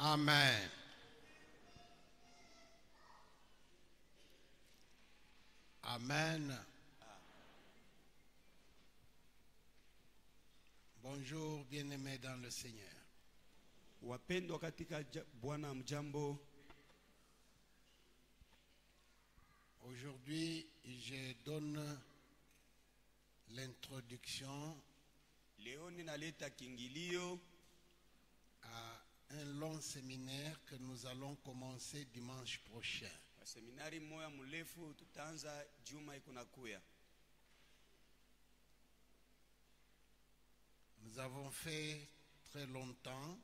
Amen. Amen. Bonjour, bien-aimés dans le Seigneur. Wapendwa katika Bwana, mjambo. Aujourd'hui, je donne l'introduction Leo ninaleta kiingilio à un long séminaire que nous allons commencer dimanche prochain. seminari moya mrefu tutaanza juma ikunakuya. Nous avons fait très longtemps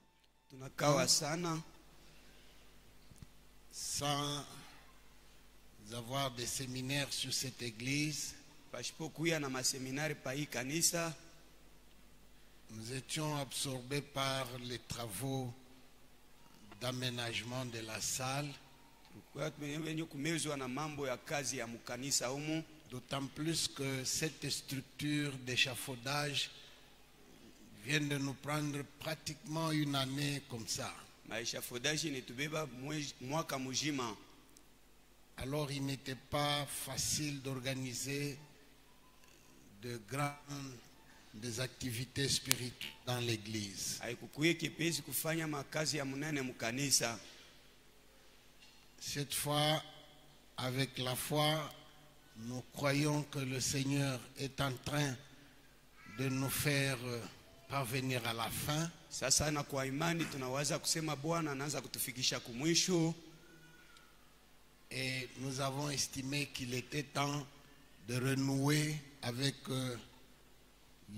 Tunakawa sana sans avoir des séminaires sur cette église. pasipokuya na maseminari pa hii kanisa. Nous étions absorbés par les travaux d'aménagement de la salle. Kwa tumenye kumezwa na mambo ya kazi ya mkanisa humu. D'autant plus que cette structure d'échafaudage vient de nous prendre pratiquement une année comme ça. Maishafodaji nitubeba mwaka mzima. Alors il n'était pas facile d'organiser des activités spirituelles dans l'église. Haikukuye kipesi kufanya makazi ya munene mkanisa. Cette fois, avec la foi, nous croyons que le Seigneur est en train de nous faire parvenir à la fin. Sasa na kwa imani tunawaza kusema Bwana anaanza kutufikisha kumwisho. Et nous avons estimé qu'il était temps de renouer avec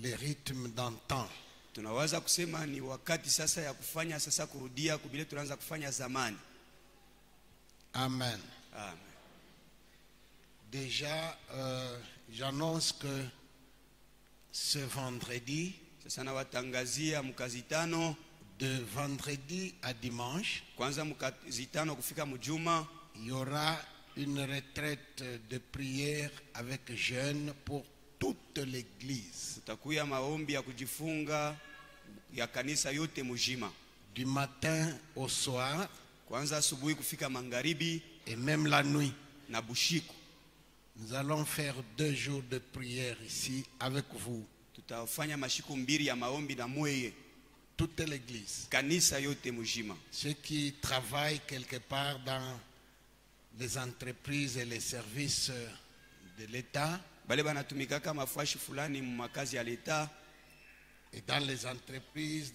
les rythmes d'antan. Tunawaza kusema ni wakati sasa ya kufanya sasa kurudia kubile tunaanza kufanya zamani. Amen. Amen. Déjà, j'annonce que ce vendredi, Sasa na watangazia mkazitano, de vendredi à dimanche, kwanza mkazitano kufika mjuma, il y aura une retraite de prière avec jeûne pour toute l'église. tutakuya maombi ya kujifunga ya kanisa yote mjima. Du matin au soir Kwanza asubuhi kufika magharibi et même la nuit. na bushiku. Nous allons faire 2 jours de prière ici avec vous. Tutafanya mashiku mbili ya maombi na mweye. Toute l'église. Kanisa yote mjima. Ceux qui travaillent quelque part dans les entreprises et les services de l'État, Bale banatumikaka mafashi fulani makazi ya leta. et dans les entreprises,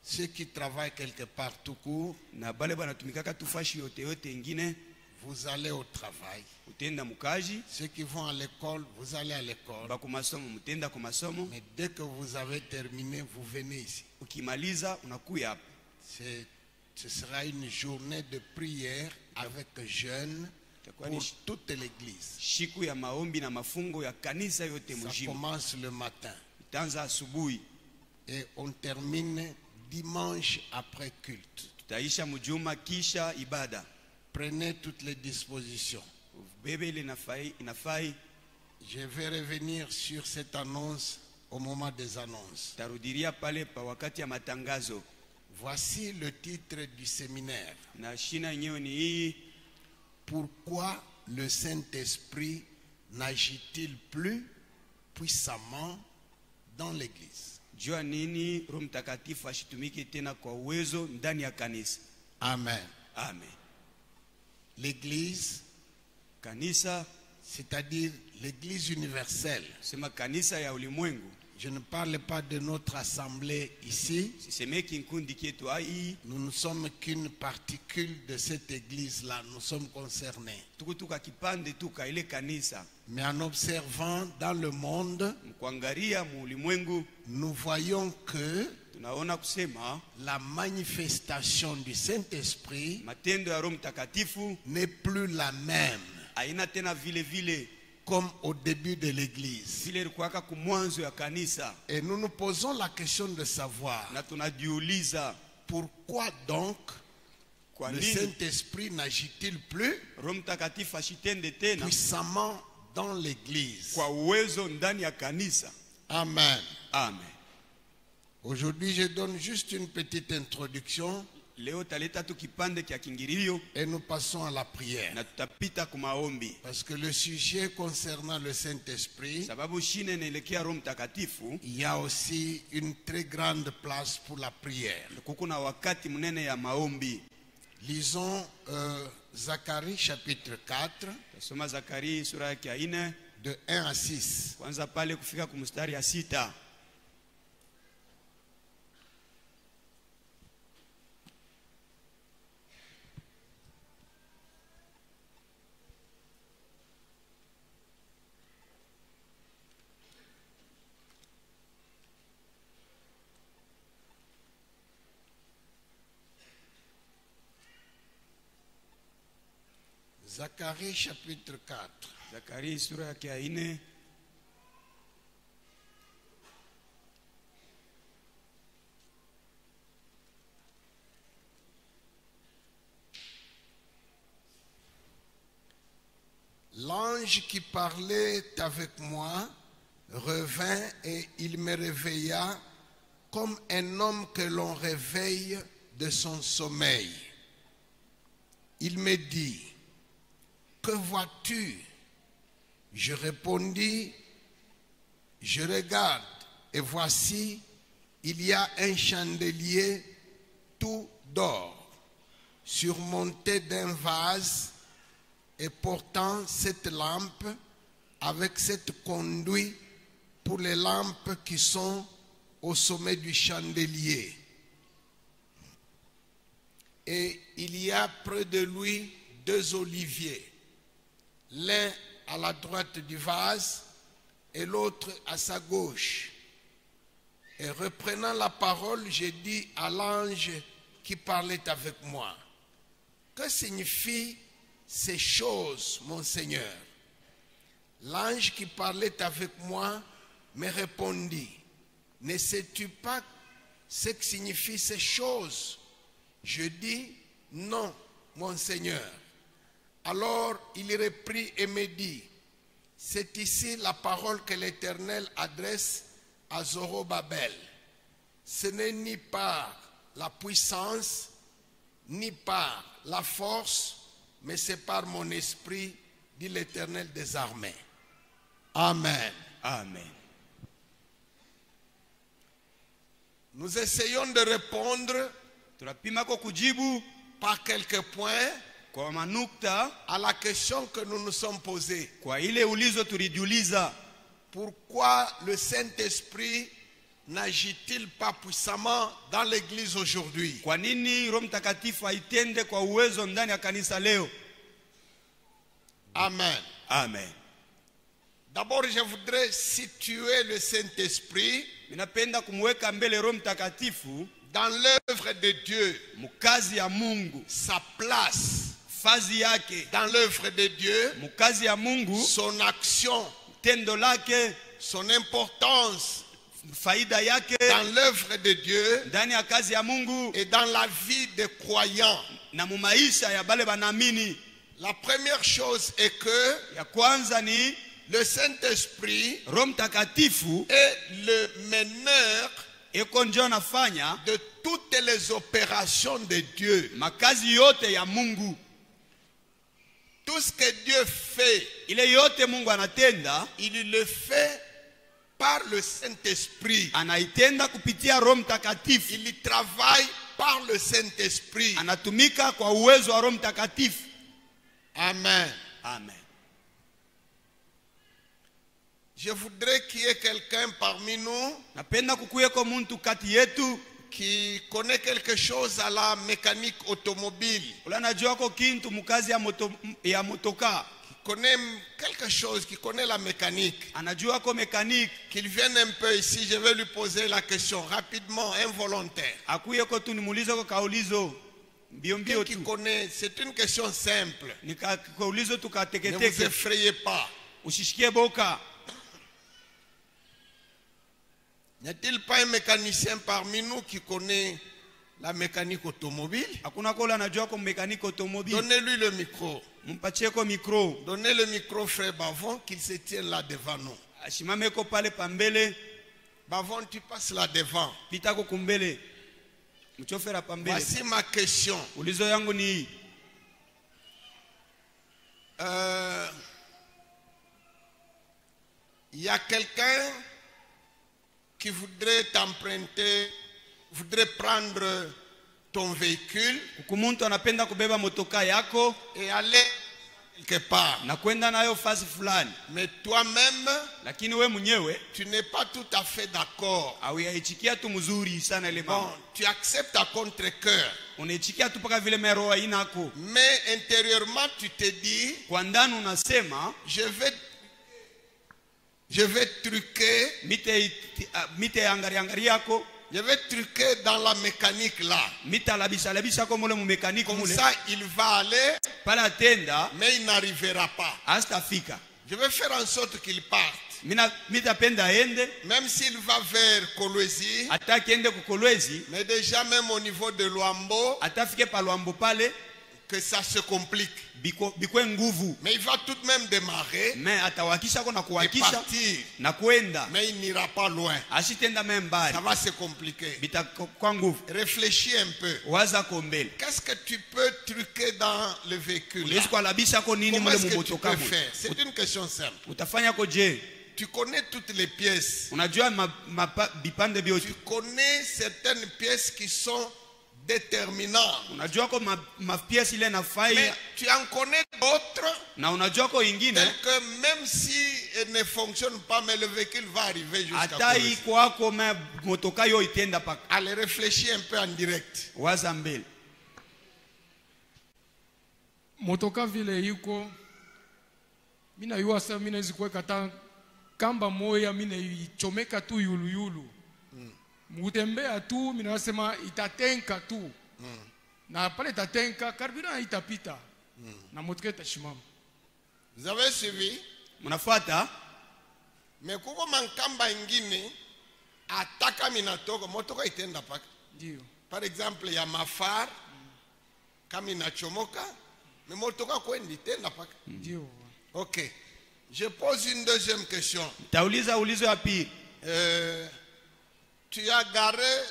ceux qui travaillent quelque part tout court, Na bale banatumikaka tufashi yote yote ingine. vous allez au travail. Utenda mukaji. Ceux qui vont à l'école, vous allez à l'école. Ba kumasomo mutenda kumasomo. Mais dès que vous avez terminé, vous venez ici. Ukimaliza unakuya hapa. Ce sera une journée de prière avec jeûne pour toute l'église. Shiku ya maombi na mafungo ya kanisa yote Ça mjima. commence le matin Itaanza asubuhi. et on termine dimanche après culte. Tutaisha mjuma kisha ibada. Prenez toutes les dispositions. Bebe ile inafai. Je vais revenir sur cette annonce au moment des annonces. Tarudiria pale pa wakati ya matangazo. Voici le titre du séminaire. Na shina yenyewe ni hii: Pourquoi le Saint-Esprit n'agit-il plus puissamment dans l'église? jua nini Roho Mtakatifu ashitumike tena kwa uwezo ndani ya kanisa. Amen. Amen. L'église, Kanisa, c'est-à-dire l'église universelle. sema kanisa ya ulimwengu. Je ne parle pas de notre assemblée ici. Sisemeki nkundi kietu ai. Nous ne sommes qu'une particule de cette église-là. Nous sommes concernés. Tukutuka kipande tuka ile kanisa. Mais en observant dans le monde, Mkuangaria mu ulimwengu, nous voyons que tunaona kusema la manifestation du Saint-Esprit matendo ya Roho Mtakatifu n'est plus la même haina tena vile vile comme au début de l'église. vile ilikuwaka kumwanzo ya kanisa. Et nous nous posons la question de savoir Na tunajiuliza pourquoi donc kwa le nini Saint-Esprit n'agit-il plus Roho Mtakatifu ashitende tena puissamment dans l'église. kwa uwezo ndani ya kanisa. Amen. Amen. Aujourd'hui, je donne juste une petite introduction Leo taleta tu kipande kia kingirilio et nous passons à la prière. na tutapita kumaombi. Parce que le sujet concernant le Saint-Esprit, Sababu shine inaelekea Roho Mtakatifu, il y a aussi une très grande place pour la prière. kuko na wakati mnene ya maombi. Lisons Zacharie chapitre 4, Tasoma Zakari sura yake ya 4 de 1 à 6. kwanza pale kufika kumstari ya 6. Zacharie chapitre 4. Zakari sura yake ya 4 L'ange qui parlait avec moi revint et il me réveilla comme un homme que l'on réveille de son sommeil. Il me dit, que vois-tu? Je répondis, je regarde et voici, il y a un chandelier tout d'or, surmonté d'un vase et portant cette lampe avec cette conduit pour les lampes qui sont au sommet du chandelier. Et il y a près de lui 2 oliviers, l'un à la droite du vase et l'autre à sa gauche. Et reprenant la parole, j'ai dit à l'ange qui parlait avec moi, que signifient ces choses, mon Seigneur? L'ange qui parlait avec moi me répondit, ne sais-tu pas ce que signifient ces choses? Je dis, non, mon Seigneur. Alors il reprit et me dit, c'est ici la parole que l'Éternel adresse à Zorobabel. Ce n'est ni par la puissance, ni par la force, mais c'est par mon esprit, dit l'Éternel des armées. Amen. Amen. Nous essayons de répondre Tunapima kwa kujibu par quelques points kwa manukta à la question que nous nous sommes posée. kwa ile ulizo tulijiuliza. Pourquoi le Saint-Esprit n'agit-il pas puissamment dans l'église aujourd'hui? Kwa nini Roho Mtakatifu haitende kwa uwezo ndani ya kanisa leo? Amen. Amen. D'abord, je voudrais situer le Saint-Esprit Ninapenda kumweka mbele Roho Mtakatifu dans l'œuvre de Dieu, mukazi ya Mungu, sa place fazi yake dans l'œuvre de Dieu, mukazi ya Mungu, son action, tendo lake, son importance faida yake dans l'œuvre de Dieu ndani ya kazi ya Mungu et dans la vie des croyants. na mu maisha ya bale banaamini. La première chose est que Ya kwanza ni le Saint-Esprit Roho Mtakatifu est le meneur eko njo anafanya de toutes les opérations de Dieu. makazi yote ya Mungu. Tout ce que Dieu fait, Ile yote Mungu anatenda, il le fait par le Saint-Esprit. anaitenda kupitia Roho Mtakatifu. Il travaille par le Saint-Esprit. Anatumika kwa uwezo wa Roho Mtakatifu. Amen. Amen. Je voudrais qu'il y ait quelqu'un parmi nous Napenda kukuweko muntu kati yetu qui connaît quelque chose à la mécanique automobile, ula najua ko kintu mukazi ya motoka, qui connaît quelque chose, qui connaît la mécanique, anajua ko mekaniki, qu'il vienne un peu ici, je vais lui poser la question rapidement, involontaire. akuye ko tu nimuulize ko kaulizo mbio mbio Qui tu, connaît, c'est une question simple. nikaulizo Ne vous tukateketeke, effrayez pas. usishikie boka. N'y a-t-il pas un mécanicien parmi nous qui connaît la mécanique automobile? Hakuna kola anajua ko mekaniki automobile. Donnez-lui le micro. Mpatie ko mikro, Donnez le micro, frère Bavon, qu'il se tienne là devant nous. ashimame ko pale pambele, Bavon, tu passes là devant. pita ko kumbele. mchofera pambele. Voici ma question. Ulizo yangu ni hii. Il y a quelqu'un qui voudrait t'emprunter, voudrait prendre ton véhicule Kumuntu anapenda kubeba motoka yako et aller quelque part. na kwenda nayo fasi fulani. Mais toi-même, Lakini we mwenyewe tu n'es pas tout à fait d'accord. au yaichikia tu mzuri sana ile Bon, mambo. tu acceptes à contre-cœur. Unaichikia tu paka vile meroa inako. Mais intérieurement, tu te dis, Kwa ndani unasema je vais truquer, mite angari yako, je vais truquer dans la mécanique là. mita labisa ko mule mu mécanique Comme mule. ça, il va aller, Pala tenda mais il n'arrivera pas. hastafika. Je vais faire en sorte qu'il parte. Mita penda ende, Même s'il va vers Kolwezi, ataki ende ku Kolwezi, mais déjà même au niveau de Luambo, atafike pa Luambo pale, que ça se complique. bikwe nguvu. Mais il va tout de même démarrer Mais atawakisha ko na et kuwakisha partir. na kwenda. Mais il n'ira pas loin. Asitenda membali. Ça va se compliquer. Bita kwa nguvu. Réfléchis un peu. Waza kombele. Qu'est-ce que tu peux truquer dans le véhicule là? Ulezi kwa labisa ko nini Comment mule est-ce mu que tu motoka peux mule. faire? C'est une question simple. Utafanya ko je? Tu connais toutes les pièces. Unajua bipande byote. Tu connais certaines pièces qui sont déterminantes. Unajua ko mapiesi ile na fai Mais tu en connais d'autres na unajua ko ingine telles que même si elles ne fonctionnent pas, mais le véhicule va arriver jusqu'à hata Kolwezi. iko ako me motoka yo itenda paka. Allez, réfléchis un peu en direct. Waza mbele. Motoka vile yuko mina yuasa mina zikuweka ta kamba moya mina ichomeka tu yulu mutembea tu mina nasema itatenka tu na pale itatenka karibira itapita na motoka itashimama. Vous avez suivi? Mnafuata? Mais kuko mankamba ingine ataka minatoka motoka itenda paka. Ndio. Par exemple, ya mafar kama inachomoka, mais motoka kwendi itenda paka. Ndio. OK. Je pose une deuxième question. Tauliza ulizo ya pili. Tu as garé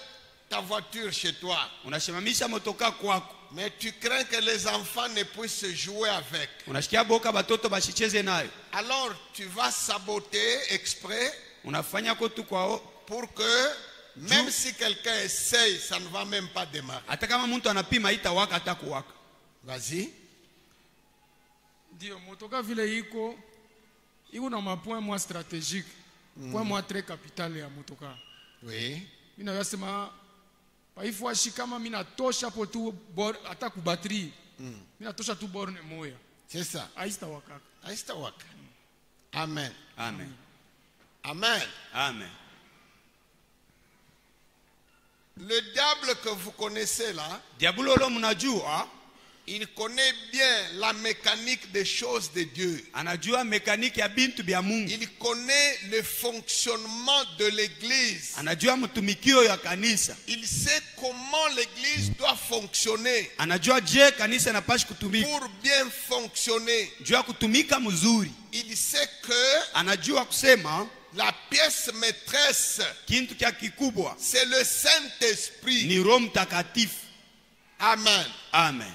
ta voiture chez toi, Unashimamisha motoka kwako. mais tu crains que les enfants ne puissent jouer avec. Unashikia boka batoto bashicheze nayo. Alors, tu vas saboter exprès Unafanya ko tu kwa pour que, même si quelqu'un essaye, ça ne va même pas démarrer. hata kama mtu anapima itawaka hata kuwaka. Vas-y. Ndio motoka vile iko na mapoint moi stratégique. Point moi très capital ya motoka. Oui. Mina yasema paifu ashikama mina tosha po tu bor hata ku batterie. Mina tosha tu borne moya. C'est ça. Aista wakaka. Aistawaka. Amen. Amen. Amen. Amen. Le diable que vous connaissez là, Diablo lo mnajua, il connaît bien la mécanique des choses de Dieu. anajua mekaniki ya bintu bya Mungu. Il connaît le fonctionnement de l'église. Anajua mtumikio ya kanisa. Il sait comment l'église doit fonctionner Anajua je kanisa inapashi kutumika. pour bien fonctionner. Jua kutumika mzuri. Il sait que Anajua kusema la pièce maîtresse, kintu kya kikubwa c'est le Saint-Esprit. ni Roho Mtakatifu. Amen. Amen.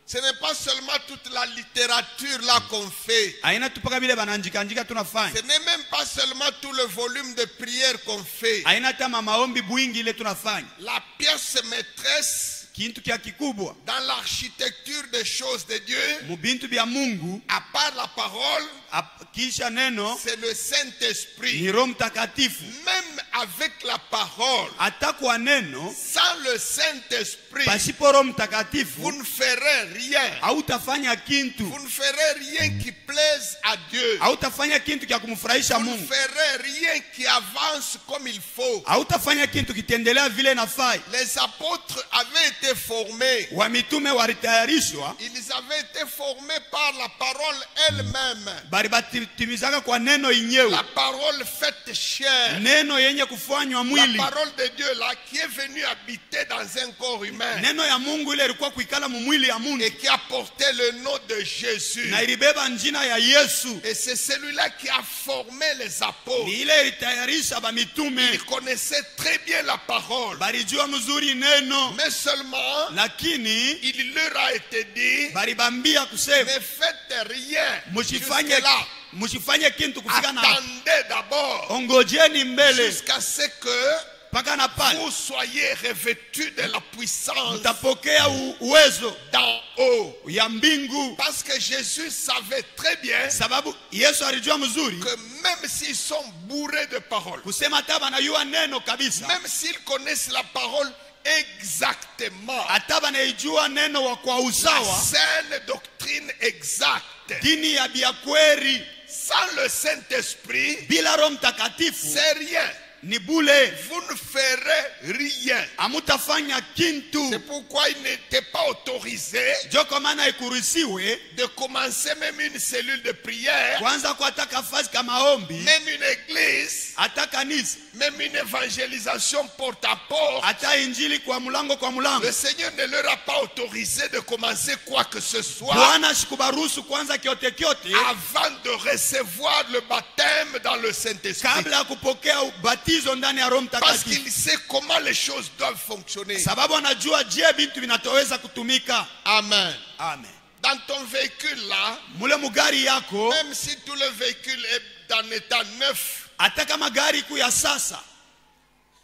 Ce n'est pas seulement toute la littérature là qu'on fait. Aina tupaka bile bananjika tunafanya. Ce n'est même pas seulement tout le volume de prière qu'on fait. Aina tama maombi bwingi ile tunafanya. La pièce maîtresse Kintu kya kikubwa dans l'architecture des choses de Dieu, mubintu bya Mungu à part la parole, kisha neno c'est le Saint-Esprit. ni Roho Mtakatifu. Même avec la parole, Hata kwa neno sans le Saint-Esprit, pasipo Roho Mtakatifu vous ne ferez rien. hautafanya kintu. Vous ne ferez rien qui plaise à Dieu. Hautafanya kintu kya kumfurahisha Vous ne Mungu. ferez rien qui avance comme il faut. Hautafanya kintu kitendelea vile nafai. Les apôtres avaient été formés. Wa mitume walitayarishwa Ils avaient été formés par la parole elle-même. bali batimizaka kwa neno yenyewe. La parole faite chair. Neno yenye kufanywa La mwili. parole de Dieu là qui est venue habiter habité dans un corps humain neno ya Mungu ile ilikuwa kuikala mu mwili ya Mungu et qui a porté le nom de Jésus. na ilibeba njina ya Yesu. Et c'est celui-là qui a formé les apôtres. Ni ile ilitayarisha ba mitume. Il connaissait très bien la parole. Balijua mzuri neno. Mais seulement, Lakini il leur a été dit, balibambia kusema ne faites rien msifanye jusque-là. msifanye kitu kufika na Attendez d'abord ongojeni mbele jusqu'à ce que mpaka na pale vous soyez revêtus de la puissance mtapokea uwezo d'en haut. ya mbingu. Parce que Jésus savait très bien Sababu Yesu alijua mzuri que même s'ils sont bourrés de paroles, kusema hata banayua neno kabisa, même s'ils connaissent la parole exactement, hata banaijua neno wa kwa la usawa, saine doctrine exacte, dini ya biakweri, sans le Saint-Esprit, bila Roho Mtakatifu c'est rien. ni bule, Vous ne ferez rien. amutafanya kintu. C'est pourquoi il n'était pas autorisé Joko maana ikuruhusiwe de commencer même une cellule de prière, kwanza kuataka fasi kama ombi, même une église, hata kanisa, même une évangélisation porte à porte. hata injili kwa mulango kwa mulango. Le Seigneur ne leur a pas autorisé de commencer quoi que ce soit Bwana shikubaruhusu kwanza kyote kyote avant de recevoir le baptême dans le Saint-Esprit. kabla ya kupokea ubatizo ndani ya Roho Parce Mtakatifu, qu'il sait comment les choses doivent fonctionner. sababu anajua je vitu vinatoweza kutumika. Amen. Amen. Dans ton véhicule là, Mule mugari yako, même si tout le véhicule est en état neuf, hata kama gari ku ya sasa,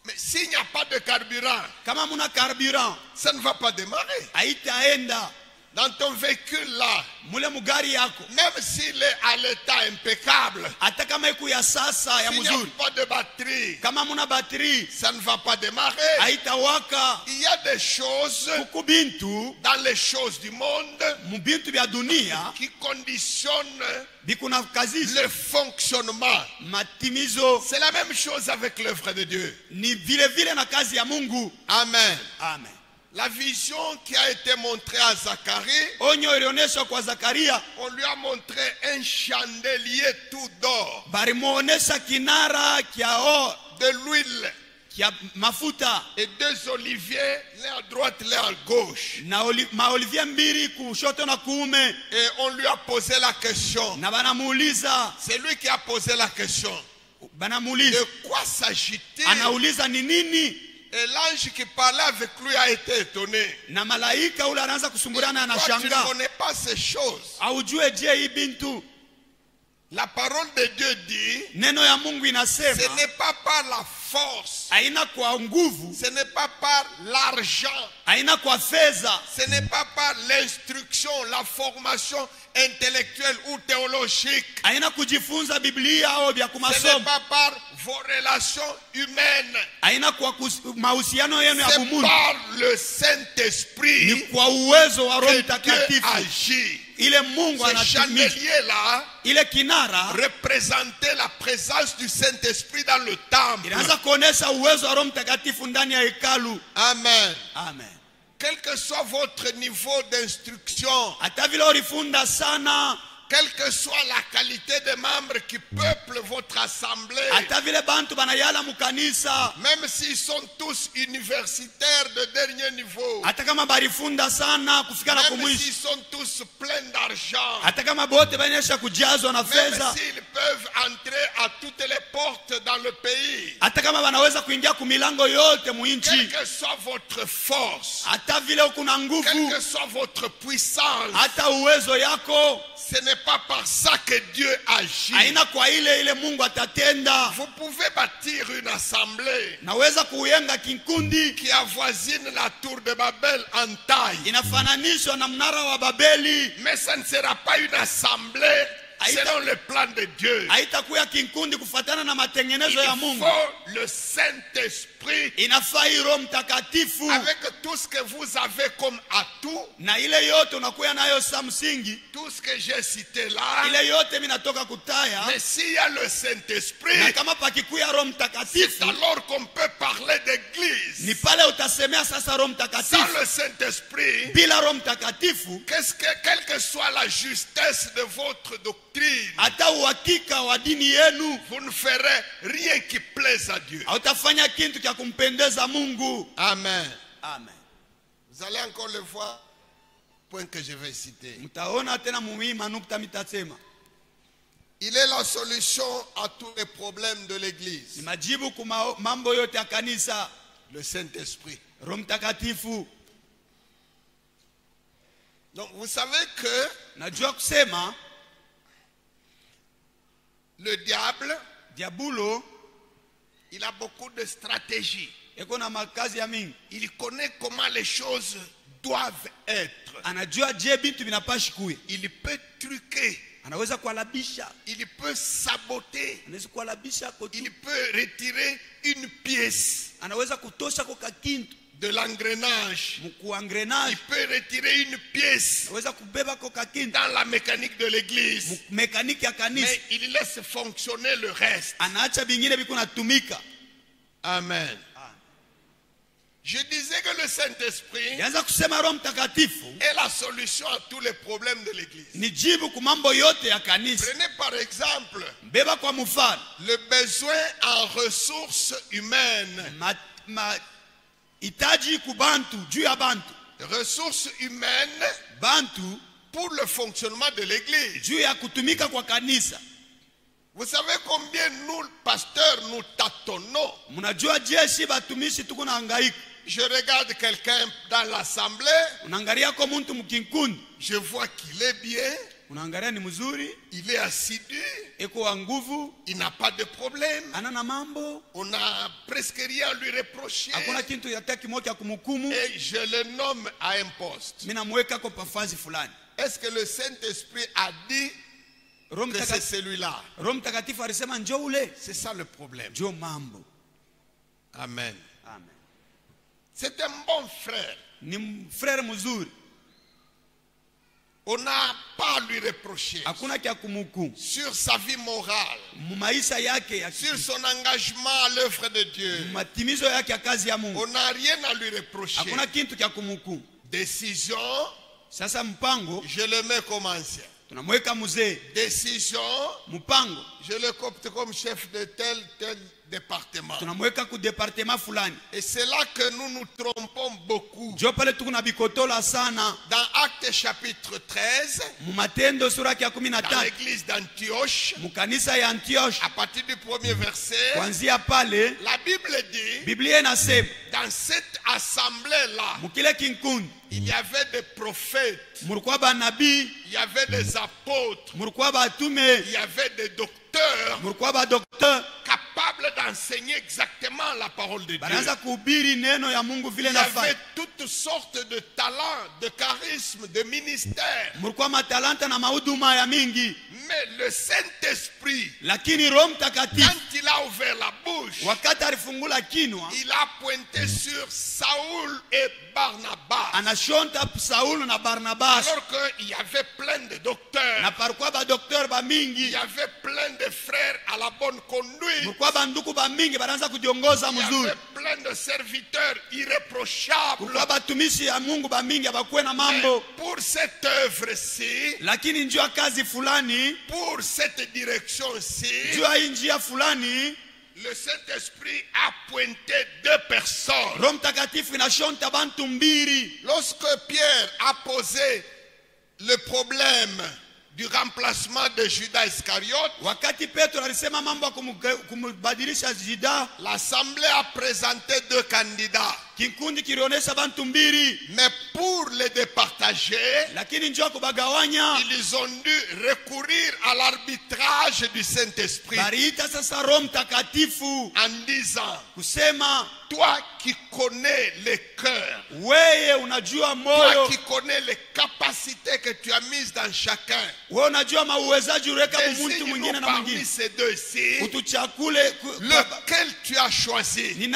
mais s'il n'y a pas de carburant, kama muna carburant ça ne va pas démarrer. haitaenda. Dans ton véhicule là, Mule mugari yako, même s'il est à l'état impeccable, hata kama iku ya sasa ya s'il n'y a mzuri, pas de batterie, kama muna bateri ça ne va pas démarrer. haitawaka. Il y a des choses Kuku bintu dans les choses du monde mubintu vya dunia qui conditionnent bikuna kazisha le fonctionnement. matimizo, C'est la même chose avec l'œuvre de Dieu. ni vile vile na kazi ya Mungu. Amen. Amen. La vision qui a été montrée à Zacharie, Onyo ilionyeshwa kwa Zakaria, on lui a montré un chandelier tout d'or, balimuonesha kinara kya de l'huile kya mafuta et deux oliviers, l'un à droite, l'un à gauche. na maolivier mbili kushoto na kuume, Et on lui a posé la question. na banamuuliza C'est lui qui a posé la question. banamuuliza De quoi s'agit-il? anauliza ni nini, Et l'ange qui parlait avec lui a été étonné. na malaika ule anaanza kusumburana, Toi, tu ne anashangaa, connais pas ces choses. aujue je hii bintu. La parole de Dieu dit, Neno ya Mungu ce inasema n'est pas par la force, haina kwa nguvu, ce n'est pas par l'argent, haina kwa fedha, ce n'est pas par l'instruction, la formation intellectuelle ou théologique, haina kujifunza Biblia au vya ce n'est kumasomo, pas par vos relations humaines, haina kwa mahusiano yenu ya c'est bumuni, par le ni Saint-Esprit kwa uwezo wa Roho que Dieu Mtakatifu. agit. Ile Mungu Ce anatumisha, chandelier-là ile kinara représentait la présence du Saint-Esprit dans le temple. inaanza kuonesha uwezo wa Roho Mtakatifu ndani ya hekalu. Amen. Amen. Quel que soit votre niveau d'instruction, Hata vile ulifunda sana, quelle que soit la qualité des membres qui peuplent votre assemblée, hata vile bantu banayala mukanisa, même s'ils sont tous universitaires de dernier niveau, hata kama balifunda sana kufika na même kumwisho, s'ils sont tous pleins d'argent, hata kama bote banyesha kujazwa na même fedha, s'ils peuvent entrer à toutes les portes dans le pays, hata kama banaweza kuingia kumilango yote quelle muinchi, que soit votre force, hata vile ukuna quelle nguvu, que soit votre puissance, hata uwezo yako, ce n'est pas par ça que Dieu agit. haina kwa ile Mungu atatenda. Vous pouvez bâtir une assemblée Naweza kuyenga kikundi qui avoisine la tour de Babel en taille, inafananishwa na mnara wa Babeli, mais ça ne sera pas une assemblée selon le plan de Dieu. haitakuwa kikundi kufatana na matengenezo ya Il Mungu. faut le Saint-Esprit Inafaa Roho Mtakatifu, avec tout ce que vous avez comme atout, na ile yote unakuya nayo sa msingi, tout ce que j'ai cité là. ile yote minatoka kutaya. Mais s'il y a le Na Saint-Esprit, kama pakikuya Roho c'est Mtakatifu, alors qu'on peut parler ni d'église. pale utasemea sasa Roho Sans Mtakatifu. le Saint-Esprit, Bila Roho Mtakatifu, quelle que soit la justesse de votre doctrine, hata uhakika wa dini yenu vous ne ferez rien qui plaise à Dieu. hautafanya kitu cha kumpendeza Mungu. Amen. Amen. Vous allez encore le voir, point que je vais citer. Mtaona tena muhimu nukta mitasema. Il est la solution à tous les problèmes de l'église. Ni majibu kwa mambo yote ya kanisa. Le Saint-Esprit. Roho Mtakatifu. Donc vous savez que najua kusema le diable, diabulo, il a beaucoup de stratégies. eko na makazi ya mingi. Il connaît comment les choses doivent être. Anajua je bintu vinapashi kuwe. Il peut truquer. Anaweza kualabisha. Il peut saboter. Anaweza kualabisha kotu. Il peut retirer une pièce. Anaweza kutosha kwa kintu. De l'engrenage. Mkuangrenage. Il peut retirer une pièce. Anaweza kubeba kwa kintu. Dans la mécanique de l'église. Mécanique ya kanisa. Mais il laisse fonctionner le reste. Anaacha bingine biko natumika. Amen. Je disais que le Saint-Esprit est la solution à tous les problèmes de l'église. Prenez par exemple le besoin en ressources humaines. Ressources humaines pour le fonctionnement de l'église. Vous savez combien nous, pasteurs, nous tâtonnons. Je regarde quelqu'un dans l'assemblée. Je vois qu'il est bien. Il est assidu. Il n'a pas de problème. On n'a presque rien à lui reprocher. Et je le nomme à un poste. Est-ce que le Saint-Esprit a dit que c'est celui-là? C'est ça le problème. Amen. C'est un bon frère. On n'a pas à lui reprocher sur sa vie morale, sur son engagement à l'œuvre de Dieu. On n'a rien à lui reprocher. Décision, je le mets comme ancien. Décision, je le copte comme chef de tel département. Et c'est là que nous nous trompons beaucoup. Dans Actes chapitre 13, dans l'église d'Antioche, à partir du premier verset, la Bible dit, dans cette assemblée-là, il y avait des prophètes, il y avait des apôtres, il y avait des docteurs capables d'enseigner exactement la parole de Dieu. Il y avait toutes sortes de talents, de charismes, de ministères. Mais le Saint-Esprit, quand il a ouvert la bouche, il a pointé sur Saoul et Barnabas. Alors qu'il y avait plein de docteurs. Il y avait plein de frères à la bonne conduite. Il y avait plein de serviteurs irréprochables. Mais pour cette œuvre-ci, pour cette direction-ci, le Saint-Esprit a pointé deux personnes. Lorsque Pierre a posé le problème du remplacement de Judas Iscariote, l'assemblée a présenté deux candidats. Mais pour les départager, ils ont dû recourir à l'arbitrage du Saint-Esprit en disant, toi qui connais les cœurs, toi qui connais les capacités que tu as mises dans chacun, désigne-nous parmi ces deux-ci lequel tu as choisi.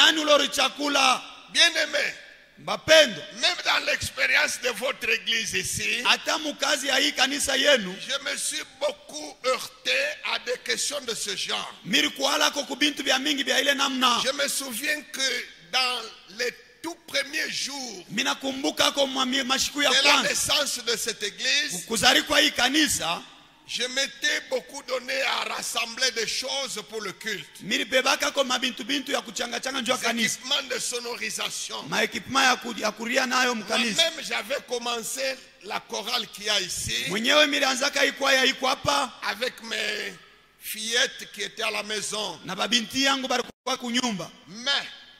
Bien-aimé, même dans l'expérience de votre église ici, je me suis beaucoup heurté à des questions de ce genre. Je me souviens que dans les tout premiers jours de la naissance de cette église, je m'étais beaucoup donné à rassembler des choses pour le culte. milibebaka ko mabintu bintu ya kuchangachanga njoo kanisa Équipement de sonorisation. maekipema ya kuria nayo mkanisa Moi-même, j'avais commencé la chorale qu'il y a ici mwenyewe milianzaka ikwaya iko hapa avec mes fillettes qui étaient à la maison. na babinti yangu balikuwa kunyumba Mais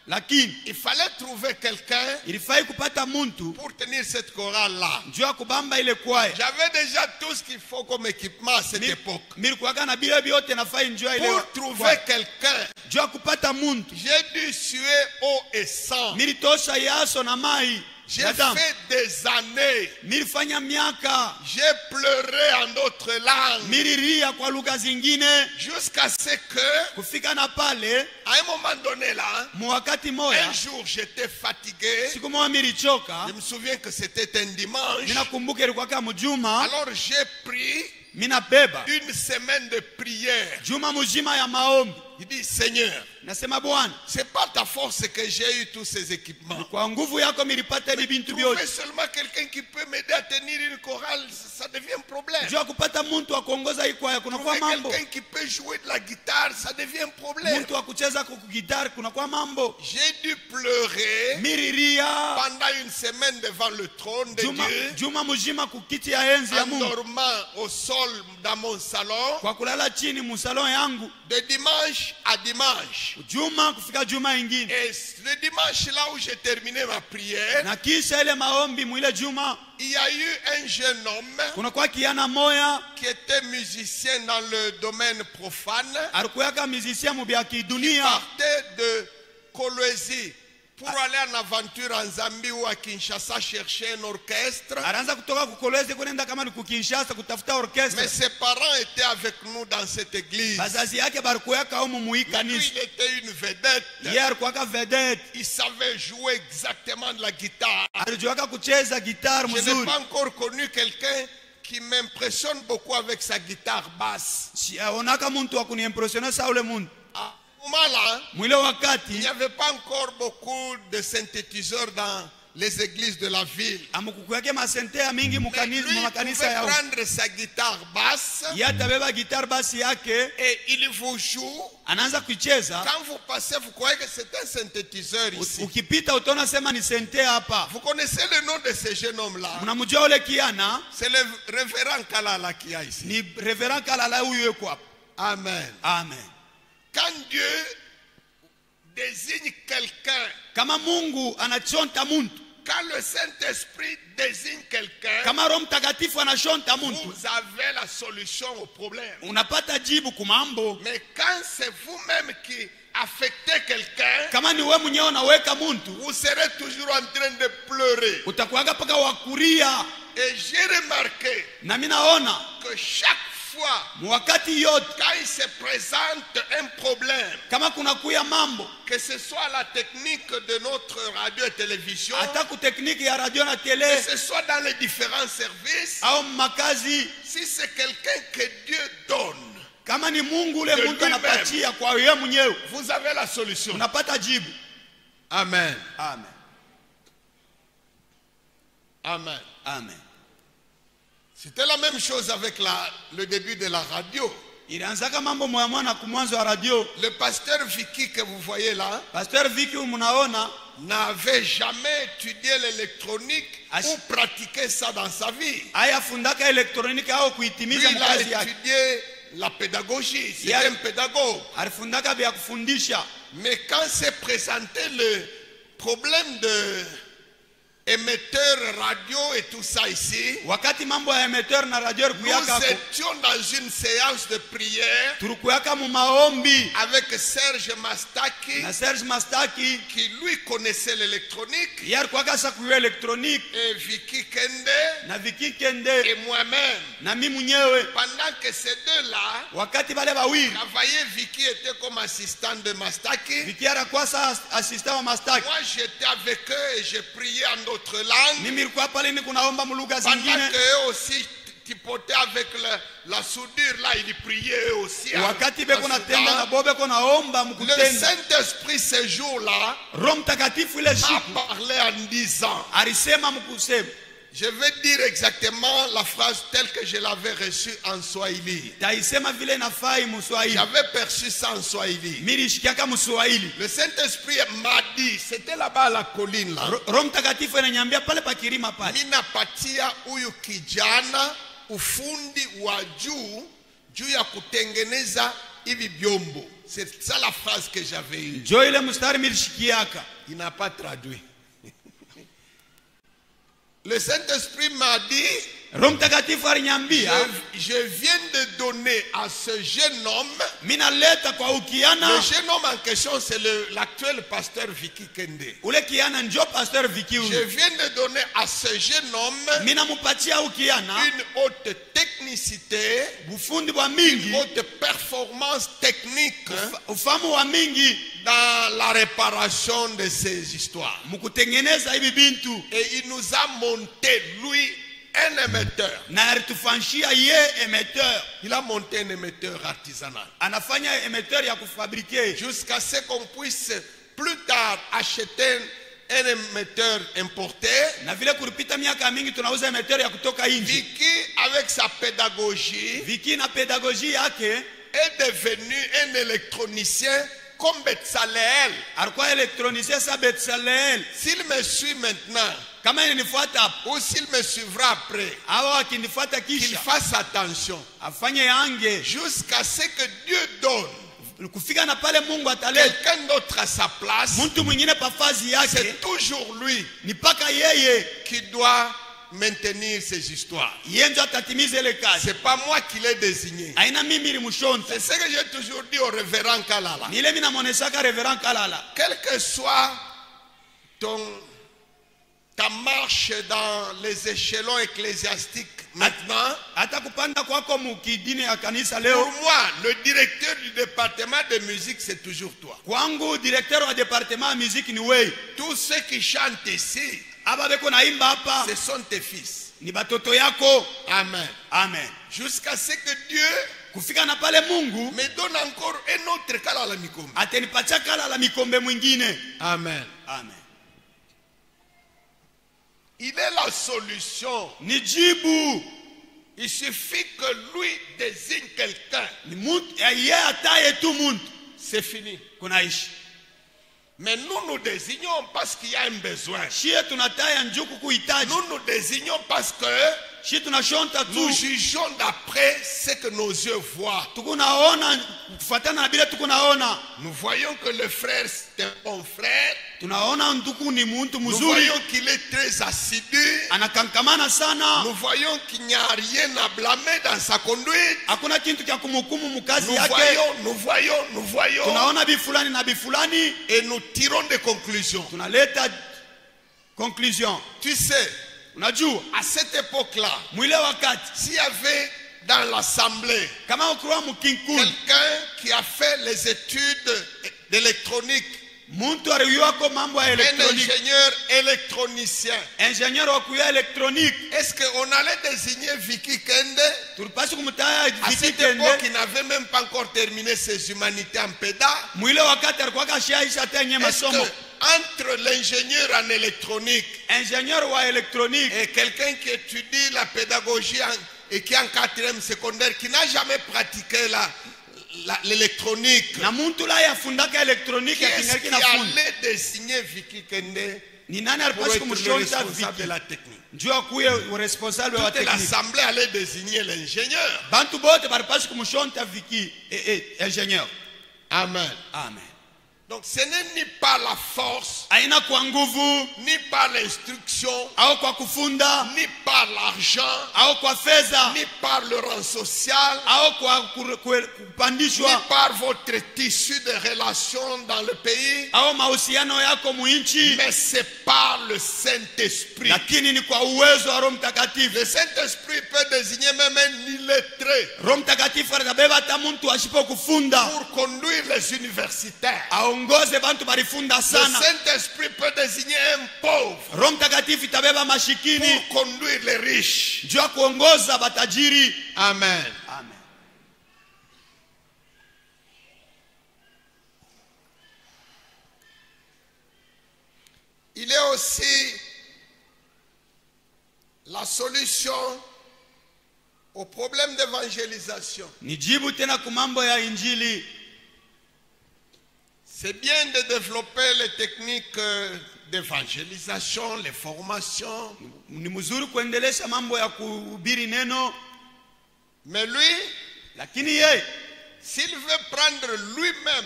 lakini il fallait trouver quelqu'un ilifai kupata muntu pour tenir cette chorale-là. njoo kubamba ile kwaya J'avais déjà tout ce qu'il faut comme équipement à cette époque. milikuwaga na bile biote nafai njoo ile Pour trouver quelqu'un, njoo kupata muntu j'ai dû suer eau et sang. militosha yaso na mai J'ai ya damu. fait des années. milifanya miaka J'ai pleuré en d'autres langues. miliria kwa lugha zingine Jusqu'à ce que, kufika na pale à un moment donné là, muwakati moya un jour j'étais fatigué. siku moja milichoka Je me souviens que c'était un dimanche. minakumbuka ilikuwaka mjuma Alors j'ai pris minabeba une semaine de prière. juma mzima ya maombi Il dit, Seigneur, nasema Bwana c'est pas ta force que j'ai eu tous ces équipements. kwa nguvu yako milipata hivi bintu Trouver vyote seulement quelqu'un qui peut m'aider à tenir une chorale, ça devient un problème. jua kupata muntu wa kuongoza ikwaya kunakuwa Trouver mambo quelqu'un qui peut jouer de la guitare, ça devient un problème. muntu wa kucheza kugitari kunakuwa mambo J'ai dû pleurer miriria pendant une semaine devant le trône de Dieu, juma mzima kukiti ya enzi ya en Mungu dormant au sol dans mon salon, kwa kulala chini musalon yangu de dimanche à dimanche. juma kufika juma ingine Et le dimanche là où j'ai terminé ma prière, na kisha ile maombi mwile juma il y a eu un jeune homme kunakuwa kiana moya qui était musicien dans le domaine profane, alikuyaka mizisia mubya qui kidunia partait de Kolwezi pour aller en aventure en Zambie ou à Kinshasa chercher un orchestre. anaanza kutoka kukolwezi kwenda kama ni kukinshasa kutafuta Mais orkestra ses parents étaient avec nous dans cette église. bazazi yake barikuyaka umu Mais lui, muikanisa il était une vedette. ye alikuwaka vedette Il savait jouer exactement de la guitare. alijuaka kucheza gitari Je n'ai mzuri pas encore connu quelqu'un qui m'impressionne beaucoup avec sa guitare basse. onaka muntu wa kuniimpressione sa ule muntu À ce moment-là, mwile il n'y wakati avait pas encore beaucoup de synthétiseurs dans les églises de la ville. amukukuyake masente ya mingi Mais lui, il mumakanisa pouvait yao prendre sa guitare basse ye atabeba gitari basi yake et il vous joue. anaanza kuicheza Quand vous passez, vous croyez que c'est un synthétiseur ici. ukipita utaona sema ni sente hapa Vous connaissez le nom de ce jeune homme-là? mnamjua ule kiana C'est le révérend Kalala qui a ici. ni reverend kalala huyu yuko hapa Amen. amen Quand Dieu désigne quelqu'un, kama Mungu anachonta muntu quand le Saint-Esprit désigne quelqu'un, kama Roho Mtakatifu anashonta muntu vous avez la solution au problème. unapata jibu kumambo Mais quand c'est vous-même qui affectez quelqu'un, kama ni wewe mwenyewe unaweka muntu vous serez toujours en train de pleurer. utakuwaga paka wakuria Et j'ai remarqué na mimi naona que chaque fois, wakati yote quand il se présente un problème, kama kuna kuya mambo que ce soit la technique de notre radio et télévision, hata ku tekniki ya radio na que tele ce soit dans les différents services, au makazi si c'est quelqu'un que Dieu donne, kama ni Mungu ule De muntu lui-même. anapatia kwa yeye mwenyewe vous avez la solution. unapata jibu Amen. amen Amen. amen C'était la même chose avec le début de la radio. ilianzaka mambo moya mwana kumwanzo wa radio Le pasteur Vicky que vous voyez là pasteur Vicky munaona n'avait jamais étudié l'électronique Ach- ou pratiqué ça dans sa vie. ayafundaka elektroniki au Lui, kuitimiza il a mkazi yake étudié la pédagogie. C'est Yeah. un pédagogue. alifundaka vya kufundisha Mais quand s'est présenté le problème de émetteur radio et tout ça ici, wakati mambo ya emeteur na radio nous kuyaka étions dans une séance de prière tulikuyaka mu maombi avec Serge Mastaki, na Serge Mastaki qui lui connaissait l'électronique, yeye alikuwaka sa kuyo elektroniki et Vicky Kende na Viki Kende et moi-même. na mimi mwenyewe Pendant que ces deux-là wakati bale bawili travaillaient, Vicky était comme assistant de Mastaki. Viki alikuwa sa assistant wa Mastaki Moi, j'étais avec eux et je priais en d'autres langues. mimi nilikuwa pale ni kunaomba mulugha Pendant zingine qu'eux aussi tipotaient avec la soudure, là, ils priaient eux aussi. wakati en beko natenda na soudant. bo beko naomba Le mkutenda Saint-Esprit, ce jour-là, Roho Mtakatifu ile m'a siku parlé en disant, alisema mkusema Je vais dire exactement la phrase telle que je l'avais reçue en Swahili. Taisema vile nafai Mswahili. J'avais perçu ça en Swahili. Milishikiaka Mswahili. Le Saint-Esprit m'a dit, c'était là-bas à la colline là. Roho Mtakatifu ananiambia pale pa kilima pale. Minapatia huyu kijana ufundi wa juu ya kutengeneza hivi vyombo. C'est ça la phrase que j'avais eue. Jo ile mstari milishikiaka. Il n'a pas traduit. Le Saint-Esprit m'a dit, Roho Mtakatifu aliniambia, je viens de donner à ce jeune homme, minaleta kwa ukiana. Le jeune homme en question c'est l'actuel pasteur Vicky Kende. Ule kiana njo pasteur Vicky. Je viens de donner à ce jeune homme minamupatia ukiana une haute technicité, bufundi wa mingi, une haute performance technique, ufamu wa mingi dans la réparation de ces histoires. Mukutengeneza hivi bintu. Et il nous a monté lui un émetteur. Na alitufanshia ye émetteur. Il a monté un émetteur artisanal. Anafanya émetteur ya kufabriquer jusqu'à ce qu'on puisse plus tard acheter un émetteur importé. Na vile kulipita miaka mingi tunauza émetteur ya kutoka nje. Vicky avec sa pédagogie, Vicky na pédagogie yake est devenu un électronicien comme Betsaleel. Alikuwa électronicien sa Betsaleel. S'il me suit maintenant, kama nifuata ou s'il me suivra après, qu'il fasse attention jusqu'à ce que Dieu donne quelqu'un d'autre à sa place. C'est toujours lui qui doit maintenir ces histoires. C'est pas moi qui l'ai désigné. C'est ce que j'ai toujours dit au révérend Kalala. Quel que soit ta marche dans les échelons ecclésiastiques maintenant, pour moi, le directeur du département de musique, c'est toujours toi. Tous ceux qui chantent ici, ce sont tes fils. Amen. Amen. Jusqu'à ce que Dieu me donne encore un autre Kalala Mikombe. Amen. Amen. Il est la solution. Nijibu. Il suffit que lui désigne quelqu'un. C'est fini. Mais nous désignons parce qu'il y a un besoin. Nous nous désignons parce que nous jugeons d'après ce que nos yeux voient. Nous voyons que le frère c'est un bon frère. Nous voyons qu'il est très assidu. Nous voyons qu'il n'y a rien à blâmer dans sa conduite. Nous voyons. Et nous tirons des conclusions. Tu sais, à cette époque-là, s'il y avait dans l'assemblée quelqu'un qui a fait les études d'électronique, un ingénieur électronicien, est-ce qu'on allait désigner Vicky Kende? À cette époque, il n'avait même pas encore terminé ses humanités en péda. Entre l'ingénieur en électronique et quelqu'un qui étudie la pédagogie et qui est en 4e secondaire, qui n'a jamais pratiqué l'électronique, qui est-ce qui allait désigner Vicky Kende pour être le responsable de la technique? Toute l'assemblée allait désigner l'ingénieur. Amen. Amen. Donc ce n'est ni par la force, ni par l'instruction, ni par l'argent, ni par le rang social, ni par votre tissu de relations dans le pays, mais c'est par le Saint-Esprit. Le Saint-Esprit peut désigner même un illettré pour conduire les universitaires. Le Saint-Esprit peut désigner un pauvre pour conduire les riches. Amen. Amen. Il est aussi La solution au problème d'évangélisation, nijibu tena kumambo ya injili. c'est bien de développer les techniques d'évangélisation, les formations. Ni mzuri kuendelesha mambo ya kuhubiri neno, Mais lui, lakini yeye s'il veut prendre lui-même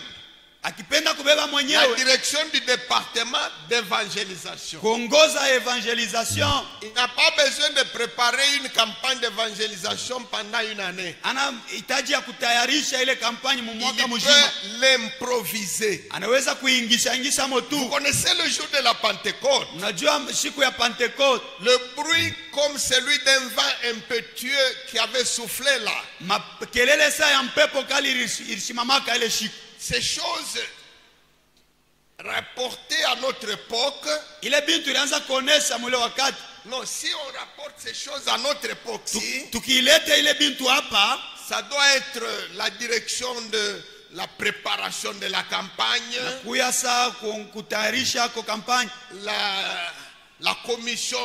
akipenda kubeba la mwenyewe direction du département d'évangélisation, kuongoza evangelisation, il n'a pas besoin de préparer une campagne d'évangélisation pendant une année. ana hitaji ya kutayarisha ile kampani mu Il mwaka peut mzima, l'improviser. anaweza kuingisha Vous motu. connaissez le jour de la Pentecôte? Unajua siku ya Pentecote, Le bruit comme celui d'un vent impétueux qui avait soufflé là. makelele saa ya mpepo kali ilisimamaka ile siku. Ces choses rapportées à notre époque, Ile bintu ilianza kuonesha mule wakati non, si on rapporte ces choses à notre époque, si, tukileta ile bintu hapa, ça doit être la direction de la préparation de la campagne, kuya saa kutayarisha ko kampani, la commission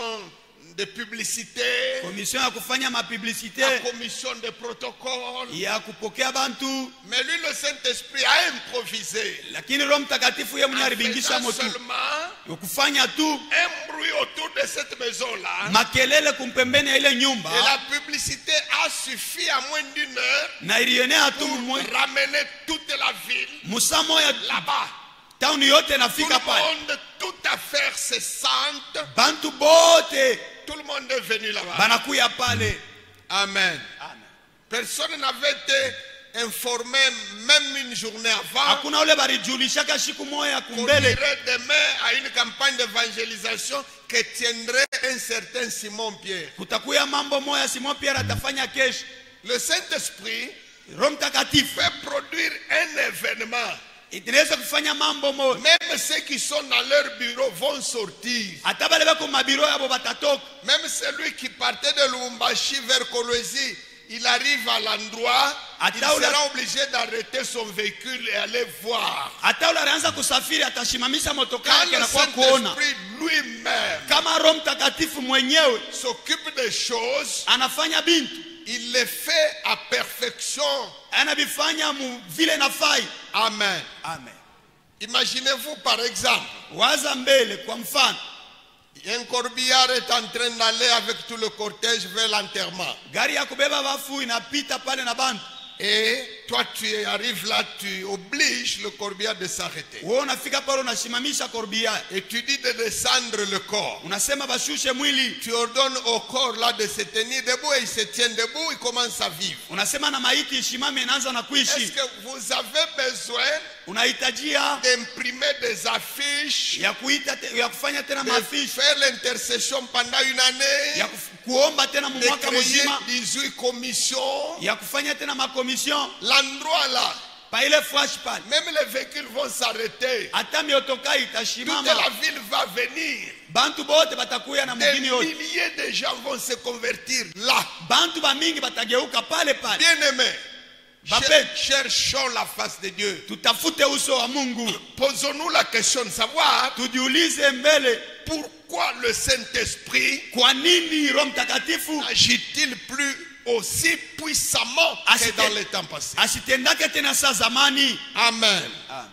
de publicité, komision ya kufanya mapublicité, la commission de protocole. ya kupokea bantu. Mais lui, le Saint-Esprit a improvisé. Lakini Roho Mtakatifu yeye mwenyewe En alibingisha faisant motu, seulement kufanya tu un bruit autour de cette maison-là. makelele kumpembeni ya ile Et nyumba, la publicité a suffi à moins d'une heure na ilienea tu pour ramener toute la ville musa moya là-bas. town yote Tout nafika le pale, monde, toute affaire cessante, bantu bote tout le monde est venu là-bas. banakuya pale. Amen. Personne n'avait été informé même une journée avant Hakuna ule barijulishaka siku moya qu'on kumbele irait demain à une campagne d'évangélisation que tiendrait un certain Simon Pierre. kutakuya mambo moya Simon Pierre atafanya kesho. Le Saint-Esprit Roho Mtakatifu peut produire un événement. inaweza kufanya mambo moya, Même ceux qui sont dans leur bureau vont sortir. hata bale bako mabiro yabo batatoka. Même celui qui partait de Lubumbashi vers Kolwezi, il arrive à l'endroit, il sera obligé d'arrêter son véhicule et aller voir. Hata ule anaanza kusafiri atashimamisha motoka Quand yake le na kwa kuona Saint-Esprit lui-même kama Roho Mtakatifu mwenyewe s'occupe des choses, anafanya bintu, il les fait à perfection. anabifanya mu vile nafai. Amen. Amen. Imaginez-vous par exemple, Waza mbele, kwa mfano un corbillard est en train d'aller avec tout le cortège vers l'enterrement. gari ya kubeba wafu inapita pale na bantu, Et toi, tu arrives là, tu obliges le corbillard de s'arrêter. wewe unafika pale unasimamisha korbia, Et tu dis de descendre le corps. unasema bashushe mwili, Tu ordonnes au corps là de se tenir debout et il se tient debout, il commence à vivre. unasema na maiti ishimame, inaanza na Est-ce kuishi. que vous avez besoin Unahitajia d'imprimer des affiches, ya kufanya tena de mafishi, faire l'intercession pendant une année, ya kuomba tena mu de mwaka créer mzima, 18 commissions? ya kufanya tena makomision L'endroit là, pa ile fwash pale, même les véhicules vont s'arrêter. hata miotoka Toute itashimama, la ville va venir. bantu bote batakuya na Des mugini yote, milliers de gens vont se convertir là. bantu bamingi batageuka pale pale. Bien-aimés, Bapé, cherchons la face de Dieu. tutafute uso wa Mungu, Posons-nous la question de savoir tujiulize mbele, pourquoi le Saint-Esprit kwa nini Roho Mtakatifu n'agit-il plus aussi puissamment que dans les temps passés? asitendake tena saa zamani. Amen. Amen.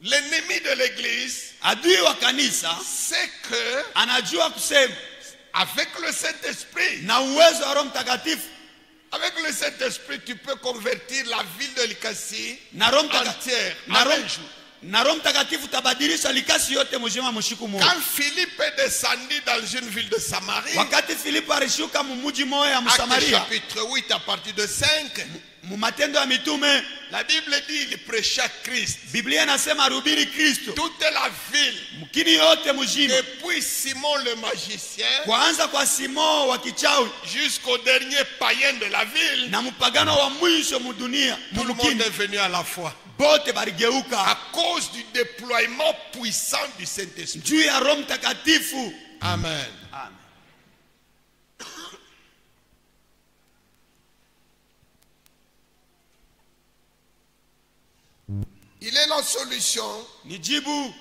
L'ennemi de l'Église Adui wa kanisa sait que anajua kusema avec le Saint-Esprit, na uwezo wa Roho Mtakatifu, avec le Saint-Esprit, tu peux convertir la ville de Likasi na Roho entière na en Roho un jour. na Roho Mtakatifu tabadilisha likasi yote mzima mshiku moja. Quand Philippe est descendu dans une ville de Samarie, Wakati Filipo alishuka mumuji moya ya Actes Msamaria, chapitre 8 à partir de 5, mu Matendo ya Mitume, la Bible dit il prêcha Christ. Biblia inasema rubiri Kristo Toute la ville, mkini yote mzima, depuis Simon le magicien kuanza kwa Simon wa kichawi jusqu'au dernier païen de la ville, na mpagano wa mwisho mudunia tout le monde est venu à la foi. bote barigeuka À cause du déploiement puissant du Saint-Esprit. juu ya Roho Mtakatifu. Amen. Amen. Il est la solution, Ni jibu,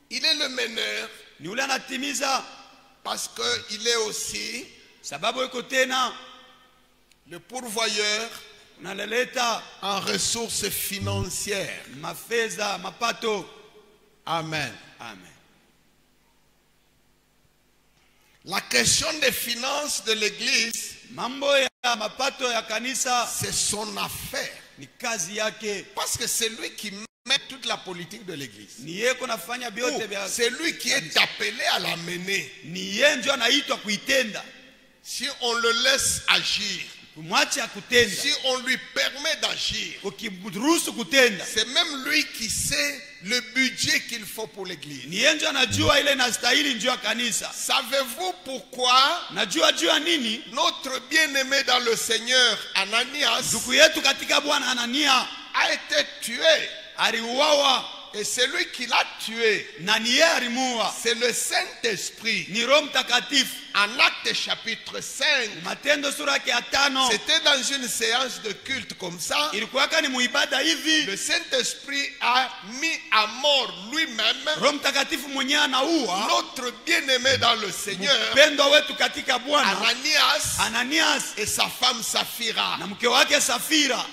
il est le meneur, ni ule anatimiza, Parce qu'il est aussi sababu iko tena le pourvoyeur unaleleta en ressources financières. mafedha mapato. Amen. Amen. La question des finances de l'église, Mambo ya mapato ya kanisa c'est son affaire. ni kazi yake. Parce que c'est lui qui met toute la politique de l'église. Ni yeye kunafanya vyote vya C'est lui qui est appelé à la mener. ni yeye ndio anaitwa kuitenda. Si on le laisse agir, Kumwacha kutenda. si on lui permet d'agir, Ukimruhusu kutenda. c'est même lui qui sait le budget qu'il faut pour l'église. Ni yeye ndio anajua ile inastahili njoo ya kanisa. Savez-vous pourquoi Najua juu ya nini? notre bien-aimé dans le Seigneur, Ananias, Ndugu yetu katika Bwana Anania a été tué? aliuawa Et celui qui l'a tué, na ni yeye alimuua. c'est le Saint-Esprit. Ni Roho Mtakatifu. En Actes chapitre 5, Matendo sura yake ya 5. c'était dans une séance de culte comme ça. Ilikuwaka ni muibada hivi. Le Saint-Esprit a mis à mort lui-même Roho Mtakatifu mwenyewe anaua notre bien-aimé dans le Seigneur, mpendwa wetu katika Bwana Ananias, Ananias et sa femme Saphira. na mke wake Safira.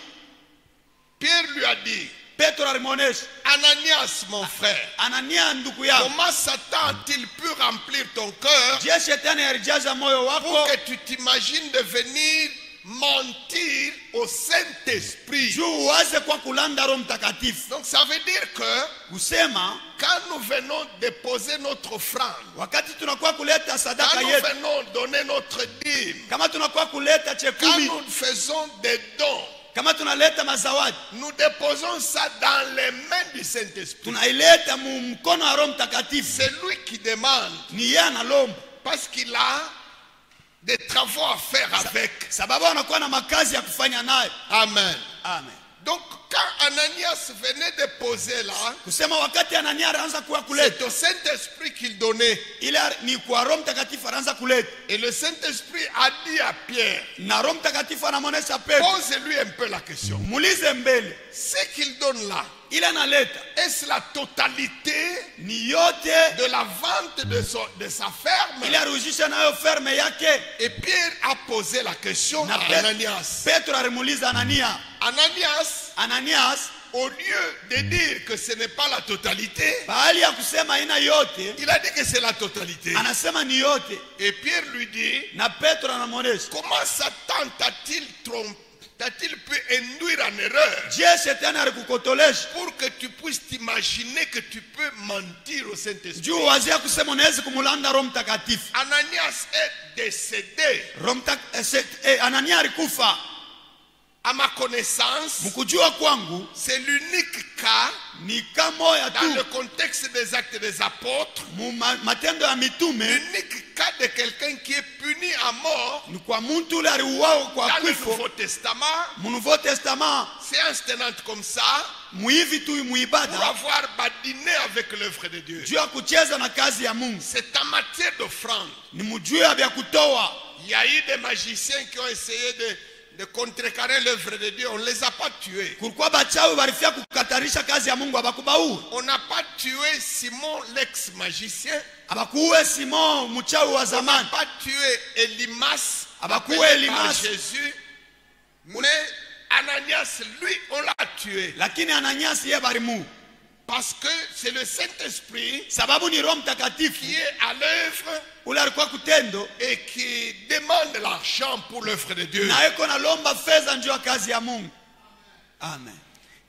Pierre lui a dit, Petro alimuonesha, Ananias mon frère, Anania ndugu yangu, comment Satan a-t-il pu remplir ton cœur je shetani alijaza moyo pour wako que tu t'imagines de venir mentir au Saint-Esprit? juu uwaze kwa kulanda Roho Mtakatifu? Donc ça veut dire que Kusema quand nous venons déposer notre offrande, wakati tunakuwa kuleta quand sadaka nous yetu, venons donner notre dîme, kama tunakuwa kuleta quand chekumi, nous faisons des dons, kama tunaleta mazawadi, nous déposons ça dans les mains du Saint-Esprit. tunaileta mu mkono wa Roho Mtakatifu. C'est lui qui demande, Ni yeye analomba parce qu'il a des travaux à faire avec. sababu anakuwa na makazi ya kufanya nayo. Amen. Amen. Donc quand Ananias venait déposer là, Kusema wakati Anania anaanza kuwa kuleta c'est au Saint-Esprit qu'il donnait. ile ni kwa Roho Mtakatifu anaanza kuleta, Et le Saint-Esprit a dit à Pierre, na Roho Mtakatifu anamuonesha Petro, pose-lui un peu la question. muulize mbele Ce qu'il donne là, ile analeta est-ce la totalité ni yote de la vente de sa ferme? ile arudisha nayo ferme yake. Et Pierre a posé la question Na à Ananias. Petro alimuuliza Anania, Ananias, Au lieu de dire que ce n'est pas la totalité, bahali ya kusema ina yote, il a dit que c'est la totalité. anasema ni yote. Et Pierre lui dit, Na Petro anamuonesha, comment Satan t'a-t-il trompé, t'a-t-il pu induire en erreur je shetani alikukotolesha pour que tu puisses t'imaginer que tu peux mentir au Saint-Esprit? juu wazia kusema unaweza kumulanda Roho Mtakatifu. Ananias est décédé. Anania alikufa. À ma connaissance, Mkujua kwangu c'est l'unique cas ni kamoya dans tu le contexte des actes des apôtres, matendo ya mitume, l'unique cas de quelqu'un qui est puni à mort ni kwa muntu ule aliuawa kwa dans le kifo Nouveau Testament, mu Nouveau Testament, séance tenante comme ça, muivi tu pour muibada avoir badiné avec l'œuvre de Dieu. juu ya kucheza na kazi ya Mungu. C'est en matière d'offrande. Ni mjuu ya vya kutoa. Il y a eu des magiciens qui ont essayé de contrecarrer l'œuvre de Dieu. On ne les a pas tués. Kulikuwa bachawi walifia kukatarisha kazi ya Mungu, abakubaua. On n'a pas tué Simon l'ex-magicien. Abakuwe Simon mchawi wa On n'a zamani. pas tué Elimas, Abakuwe appelé par Elimas. Jésus. Mais Ananias, lui, on l'a tué. Lakini Ananias yeye balimu. Parce que c'est le Saint-Esprit Sababu ni Roho Mtakatifu qui est à l'œuvre ule alikuwa kutendo et qui demande l'argent pour l'œuvre de Dieu. na eko nalomba fedha njoo ya kazi ya Mungu. Amen.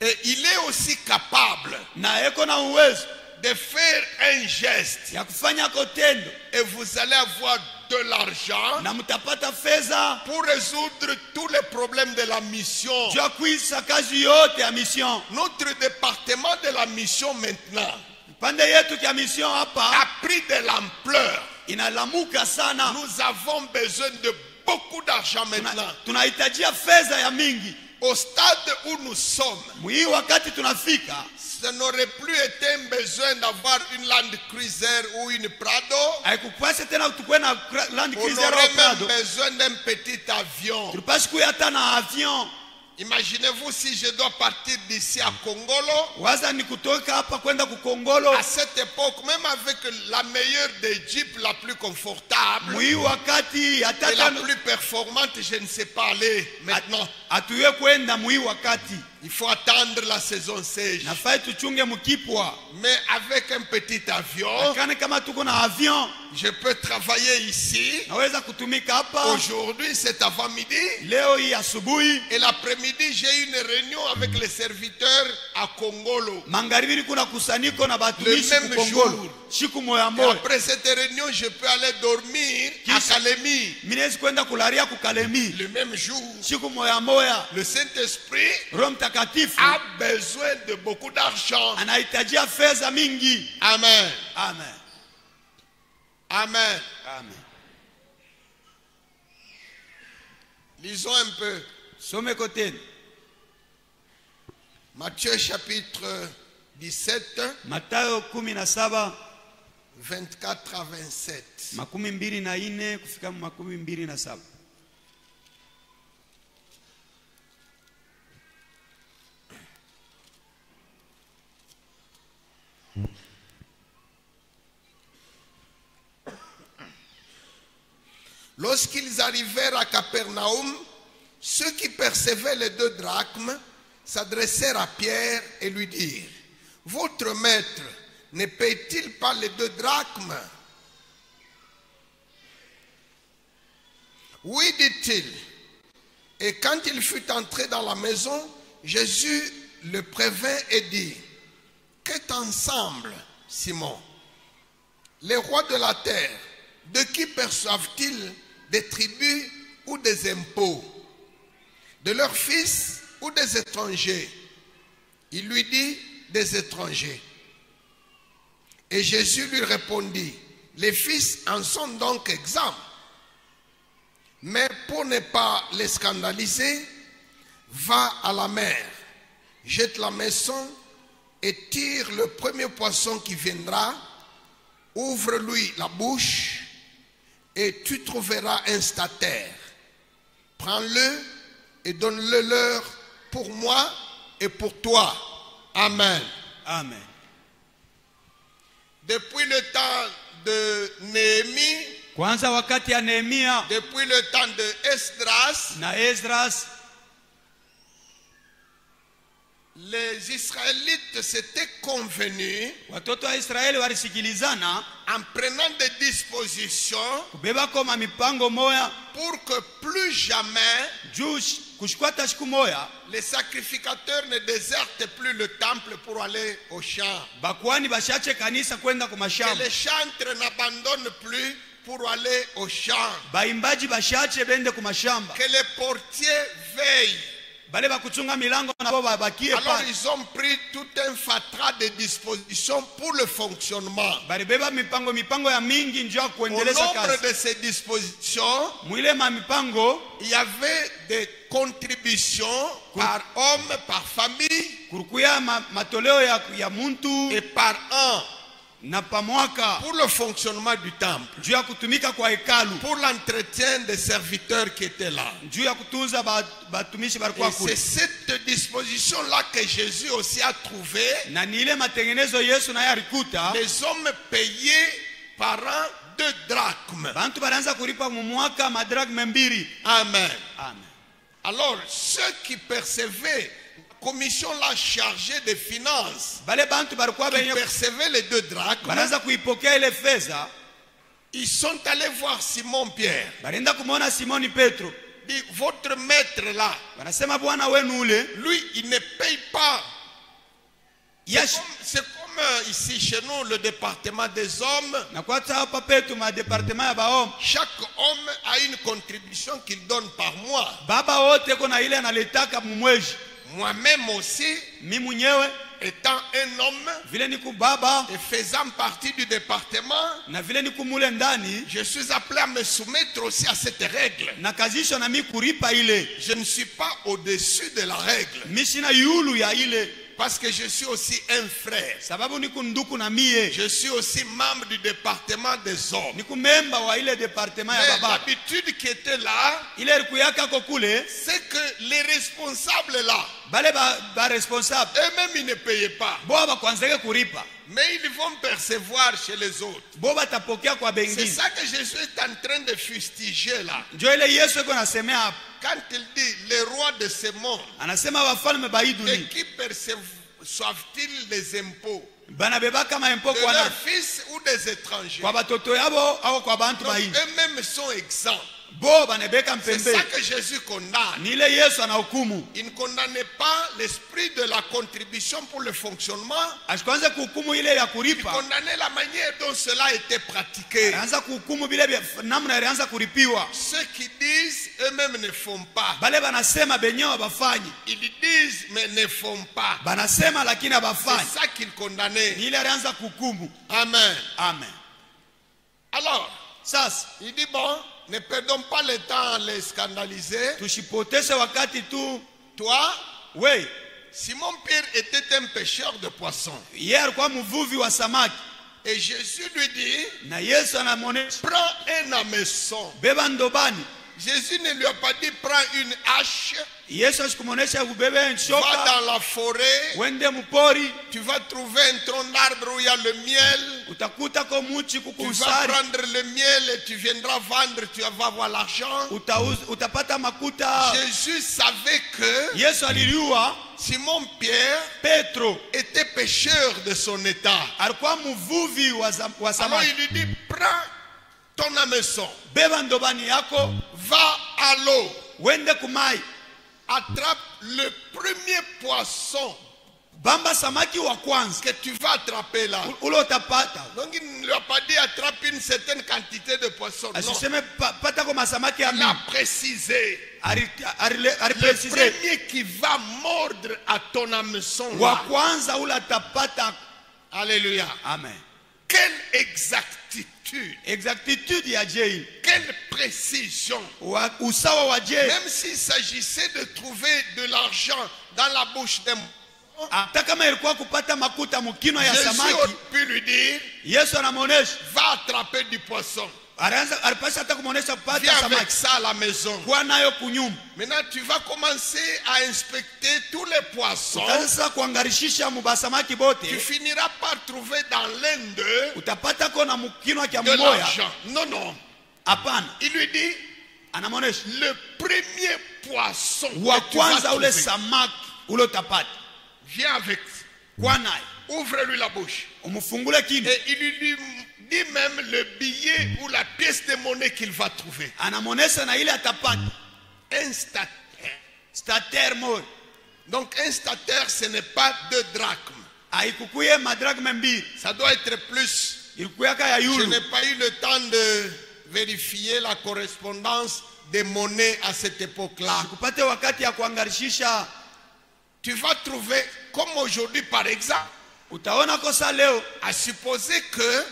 Et il est aussi capable Na eko na uwezo de faire un geste ya kufanya kotendo et vous allez avoir de l'argent na mtapata fedha pour résoudre tous les problèmes de la mission. juu ya kuisa kazi yote ya mission. Notre département de la mission maintenant Pande yetu ya mission hapa a pris de l'ampleur. inalamuka sana. Nous avons besoin de beaucoup d'argent maintenant. Tunahitajia fedha ya mingi. Au stade où nous sommes, Mwi wakati tunafika, ça n'aurait plus été un besoin d'avoir une Land Cruiser ou une Prado. haikupasa tena tukue na Land On Cruiser aurait au même Prado. besoin d'un petit avion. Tulipaswa kuya hata na avion. Imaginez-vous si je dois partir d'ici à Kongolo. Waza ni kutoka hapa kwenda kukongolo. À cette époque, même avec la meilleure des jeeps, la plus confortable Mui wakati et la atata plus performante, je ne sais pas aller maintenant. atuye kwenda mui wakati. Il faut attendre la saison sèche. Nafai tuchunge mukipwa. Mais avec un petit avion, Akane kama tuko na avion, je peux travailler ici. naweza kutumika hapa. Aujourd'hui, c'est avant-midi. Leo hii asubuhi, Et l'après-midi, j'ai une réunion avec les serviteurs à Kongolo. magharibi kuna kusanyiko na Le batumishi même kukongolo. jour. Siku moya Et moya. après cette réunion, je peux aller dormir à Kalemi. Minezi kwenda kularia kukalemi. Le même jour, Siku moya moya. le Saint-Esprit Roho Mtakatifu a besoin de beaucoup d'argent. anahitajia fedha mingi. Amen. Amen. Amen. Amen. Lisons un peu. Some koteni. Matthieu chapitre 17, Mathayo 17 24 à 27. makumi mbili na ine kufika makumi mbili na saba. Lorsqu'ils arrivèrent à Capernaum, ceux qui percevaient les 2 drachmes s'adressèrent à Pierre et lui dirent: Votre maître ne paye-t-il pas les 2 drachmes? Oui, dit-il. Et quand il fut entré dans la maison, Jésus le prévint et dit: Qu'est ensemble, Simon? Les rois de la terre, de qui perçoivent-ils des tribus ou des impôts? De leurs fils ou des étrangers? Il lui dit: des étrangers. Et Jésus lui répondit: les fils en sont donc exempts. Mais pour ne pas les scandaliser, va à la mer, jette la maçon et tire le premier poisson qui viendra, ouvre-lui la bouche et tu trouveras un stataire. Prends-le et donne-le leur pour moi et pour toi. Amen. Amen. Depuis le temps de Néhémie, Kwanza wakati ya Nehemia depuis le temps de Esdras, na Esdras, les Israélites s'étaient convenus watoto wa Israeli walisikilizana en prenant des dispositions kubeba koma mipango moya pour que plus jamais juu kushikwata siku moya les sacrificateurs ne désertent plus le temple pour aller au champ. bakuani bashache kanisa kwenda Que kumashamba, les chantres n'abandonnent plus pour aller au champ. baimbaji bashache bende kumashamba, Que les portiers veillent. bale bakuchunga milango nabo babakie Alors pale. ils ont pris tout un fatras de dispositions pour le fonctionnement. Balibeba mipango ya mingi njoo ya Au kuendeleza nombre kazi. de ces dispositions, Mwile ma mipango il y avait des contributions par homme, par famille kurukuya matoleo ya muntu et par an na pamwaka pour le fonctionnement du temple, juu ya kutumika kwa hekalu, pour l'entretien des serviteurs qui étaient là. juu ya kutunza batumishi Et balikuwa c'est kule. cette disposition-là que Jésus aussi a trouvé. Na ni ile matengenezo Yesu naye alikuta, Les hommes payés par an 2 drachmes. bantu banaanza kulipa mumwaka madragme mbili. Amen. Amen. Alors, ceux qui percevaient, la commission là chargée des finances, Bale bantu balikuwa qui benye percevaient les 2 drachmes, banaanza kuipokea ile fedha, ils sont allés voir Simon-Pierre. balienda kumwona Simoni Petro, Dit, votre maître là, wanasema bwana wenu ule lui, il ne paye pas. yash C'est comme ici chez nous, le département des hommes. na kwata hapa petu ma departement ya baom, Chaque homme a une contribution qu'il donne par mois. baba wote kuna ile analetaka mumweji. Moi-même aussi, Mi mwenyewe étant un homme vile niku baba et faisant partie du département, na vile niku mule ndani je suis appelé à me soumettre aussi à cette règle. na kazisho na mi kuripa ile Je ne suis pas au-dessus de la règle. mi sina yulu ya ile. Parce que je suis aussi un frère. sababu niko nduku na mie, Je suis aussi membre du département des hommes. niko memba wa ile departement ya Mais baba. l'habitude qui était là, Ile erikuyaka ko kule, c'est que les responsables là, bale ba responsable eux-mêmes ils ne payaient pas. bo bakwanzeke kuripa, Mais ils vont percevoir chez les autres. bo batapokea kwa C'est bengine. ça que Jésus est en train de fustiger là. Njo ile Yesu iko nasemea hapa, Quand il dit les rois de ce monde, anasema wafalme ba hii de dunia qui perçoivent-ils les impôts? banabeba kama impo De kwa leurs nani? fils ou des étrangers? Kwa batoto yabo au kwa bantu Donc ba hii, eux-mêmes sont exempts. bo banebeka C'est mpembe. ça que Jésus condamne. Ni ile Yesu anahukumu, Il ne condamnait pas l'esprit de la contribution pour le fonctionnement. ashikwanza kuhukumu ile ya Il kuripa, condamnait la manière dont cela était pratiqué. anaanza kuhukumu vile namna ilianza kuripiwa. Ceux qui disent eux-mêmes ne font pas. Bale banasema benyewe bafanyi, Ils disent mais ne font pas. banasema lakini C'est abafanyi. ça qu'il condamnait. Ni ile alianza kuhukumu. Amen. Amen. Alors, Sasa il dit bon, ne perdons pas le temps à les scandaliser. tushipoteshe wakati tu. Toi, We, Simon-Pierre était un pêcheur de poissons. yeye alikuwa mvuvi wa samaki, Et Jésus lui dit, na Yesu anamwonesha prends un hameçon. beba ndobani. Jésus ne lui a pas dit, prends une hache, Yesu asikumwonesha ubebe va nshoka, dans la forêt, wende mpori, tu vas trouver un tronc d'arbre où il y a le miel. utakuta ko muchi Tu vas kukusari, prendre le miel et tu viendras vendre, tu vas avoir l'argent. utapata makuta. Jésus savait que Yesu aliliwa Simon-Pierre Petro, était pécheur de son état. alikuwa mvuvi wa Alors samaki. il lui dit, prends ton hameçon, Beba ndobani yako, va à l'eau, wende kumai, attrape le premier poisson bamba samaki wa kwanza que tu vas attraper là. ule utapata. Donc il ne lui a pas dit attrape une certaine quantité de poissons. Non, Asiseme pata ko masamaki ya il a mingi. précisé. Le Aliprecise premier qui va mordre à ton hameçon wa là. kwanza ule atapata. Alléluia. Amen. Quelle exactitude, Exactitude ya jei, quelle précision. usawa wa jei. Même s'il s'agissait de trouver de l'argent dans la bouche d'un... Hata kama ilikuwa kupata makuta mukino ya Jésus samaki, aurait pu lui dire, Yesu anamwonesha, va attraper du poisson. alipasha hata kumwonesha kupata Viens avec samaki ça à la maison. kuwa nayo kunyumba. Maintenant, tu vas commencer à inspecter tous les poissons. Utaanza kuangarishisha mubasamaki bote, Tu finiras par trouver dans l'un d'eux utapata kona mukino kya de mmoja. l'argent. Non, non. Hapana, Il lui dit, anamwonesha le premier poisson wa que tu vas kwanza ule trouver, samaki ule utapata, viens avec. kwa naye Ouvre-lui la bouche. umufungule kino. Et il lui dit même le billet ou la pièce de monnaie qu'il va trouver. Anamwonesha na ile atapata Un statère. stater moja, Donc un statère, ce n'est pas 2 drachmes. haikukuye madragme mbili, Ça doit être plus. ilikuyaka ya Je yulu. n'ai pas eu le temps de vérifier la correspondance des monnaies à cette époque-là. Kupate wakati ya kuangarishisha. Tu vas trouver, comme aujourd'hui par exemple, Utaona kosa leo, à supposer que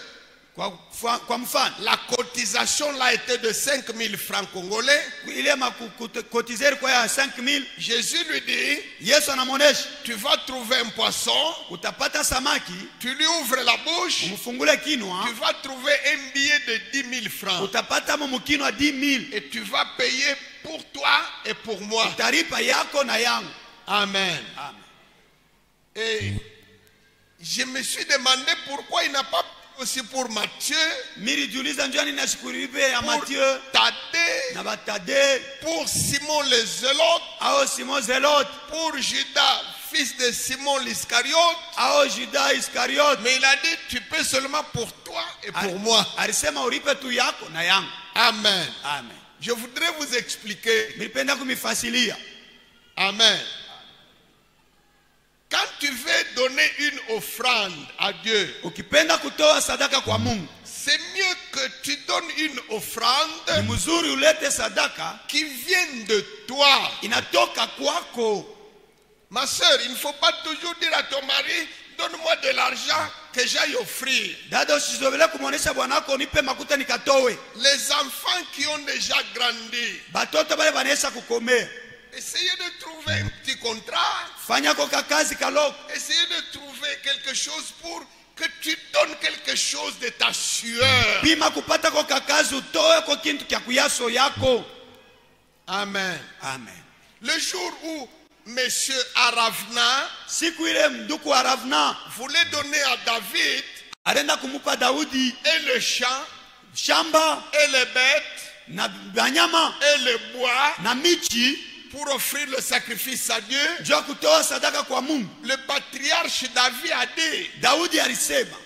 kwa mfano la cotisation là était de 5 000 francs congolais. ile makotizeri kwa ya 5000. Jésus lui dit, Yesu anamwonesha, tu vas trouver un poisson, utapata samaki, tu lui ouvres la bouche, umufungule kinwa, tu vas trouver un billet de 10 000 francs. utapata mumukino wa 10,000. Et tu vas payer pour toi et pour moi. Utaripa yako na yangu. Amen. Amen. Et je me suis demandé pourquoi il n'a pas aussi pour Matthieu, Milijiuliza njoo nini ashikuripe ya pour Mathieu Thaddée, na Batade pour Simon le Zélote, au Simon Zelote pour Judas, fils de Simon l'Iscariote. au Judas Iskariote. Mais il a dit, tu peux seulement pour toi et pour moi. Alisema uripe tu yako na yangu. Amen. Amen. Je voudrais vous expliquer. Nilipenda kumifasilia. Amen. Quand tu veux donner une offrande à Dieu, Ukipenda kutoa sadaka kwa Mungu, c'est mieux que tu donnes une offrande ni mzuri ulete sadaka qui vienne de toi. inatoka kwako. Ma soeur, il ne faut pas toujours dire à ton mari, donne-moi de l'argent que j'aille offrir. Dada, usizobele kumwonesha bwanako nipe makuta nikatowe. Les enfants qui ont déjà grandi, Batoto bale banesha kukomea. essayez de trouver un petit contrat. fanya ko kakazi kaloko, Essayez de trouver quelque chose pour que tu donnes quelque chose de ta sueur. pima kupata ko kakazi utoe ko kintu kya kuyaso yako. Amen. Amen. Le jour où Monsieur Aravna Siku ile mduku wa Ravna voulait donner à David arenda kumupa Daudi et le champ shamba et les bêtes na banyama et le bois na michi pour offrir le sacrifice à Dieu, juu ya kutoa sadaka kwa Mungu, le patriarche David a dit, Daudi alisema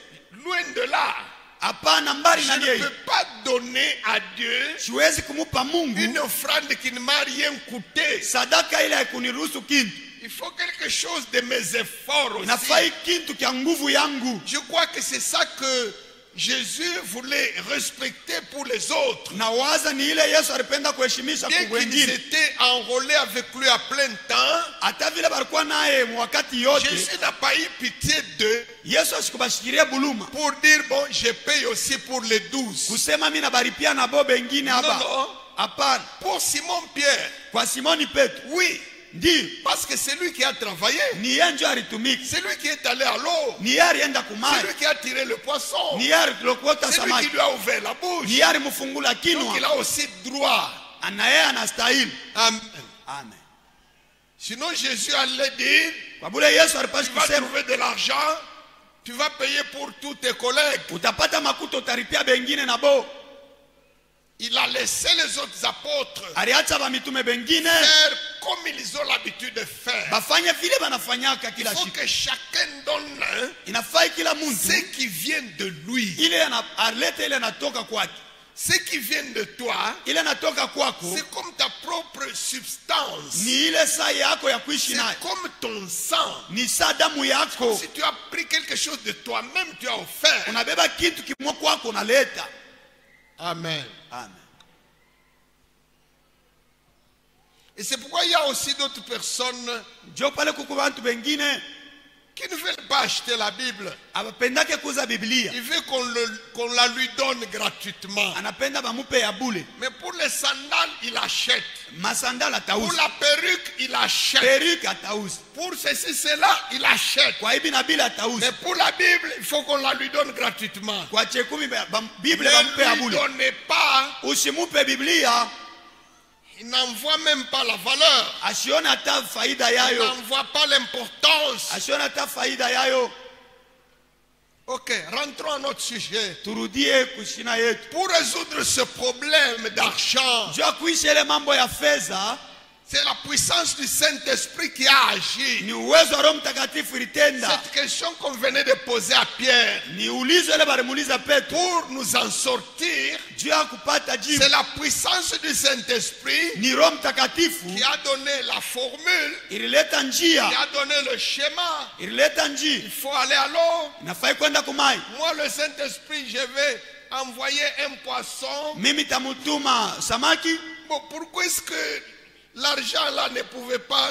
loin de là, hapana, mbali je na ne yeye peux pas donner à Dieu siwezi kumupa Mungu une offrande qui ne m'a rien coûté. sadaka ile haikuniruhusu kintu, Il faut quelque chose de mes efforts aussi. nafai kintu kya nguvu yangu. Je crois que c'est ça que Jésus voulait respecter pour les autres. Na waza ni ile Yesu alipenda kuheshimisha Bien kwa qu'ils wengine, étaient enrôlés avec lui à plein temps, hata vile balikuwa naye wakati yote. Jésus n'a pas eu pitié d'eux Yesu asikubashikiria buluma pour dire, bon, je paye aussi pour les 12. kusema mimi nabaripia na bo bengine hapa. Non. Hapana, Pour Simon Pierre, kwa Simoni Petro oui, ndio parce que c'est lui qui a travaillé. ni yeye ndio alitumika, C'est lui qui est allé à l'eau. ni yeye alienda C'est kumai, lui qui a tiré le poisson. ni yeye alilokota C'est lui qui samaki, lui a ouvert la bouche. ni yeye alimfungula Donc il kinwa, a aussi droit. na yeye anastahili. Amen. Amen. Sinon Jésus allait dire, Kwa bule Yesu alipashi tu vas kusema trouver de l'argent, tu vas payer pour tous tes collègues. utapata makuta utaripia bengine na bo. Il a laissé les autres apôtres Aliacha ba mitume bengine faire comme ils ont l'habitude de faire. bafanye vile banafanyaka Il kila faut siku. que chacun donne Inafai kila ce muntu qui vient de lui. ile alete ile natoka kwake, Ce qui vient de toi, ile natoka kwako c'est comme ta propre substance. ni ile saa yako ya kuishi C'est nayo, comme ton sang. ni saa damu yako. Si tu as pris quelque chose de toi-même, tu as offert. Unabeba kitu kimwa kwako unaleta. Amen. Amen. Et c'est pourquoi il y a aussi d'autres personnes Jo pale kuko bantu bengine qui ne veulent pas acheter la Bible. abapendake kuza Biblia, Il veut qu'on la lui donne gratuitement. anapenda bamupe ya bule. Mais pour les sandales, il achète. Masandala Pour atauza, la perruque, il achète. peruk atauza, Pour ceci, cela, il achète. kwa hivi na bila atauza, Mais pour la Bible, il faut qu'on la lui donne gratuitement. kwa chekumi Biblia Ne bampe ya lui bule. donnez pas, Usimupe Biblia il n'en voit même pas la valeur. asione hata faida Il yayo, n'en voit pas l'importance. asione hata faida yayo. Ok, rentrons à notre sujet. Turudie kushina yetu, Pour résoudre ce problème d'argent, jua kuishi ile mambo ya fedha c'est la puissance du Saint-Esprit qui a agi. ni uwezo wa Roho Mtakatifu ilitenda. Cette question qu'on venait de poser à Pierre, Ni ulizo ile balimuuliza Petro pour nous en sortir, juu ya kupata jibu, c'est la puissance du Saint-Esprit ni Roho Mtakatifu qui a donné la formule, ilileta qui njia, a donné le schéma. ilileta njia. Il faut aller à l'eau. Inafai kwenda kumai, Moi, le Saint-Esprit, je vais envoyer un poisson. mimi tamutuma samaki. Bon, pourquoi est-ce que l'argent là ne pouvait pas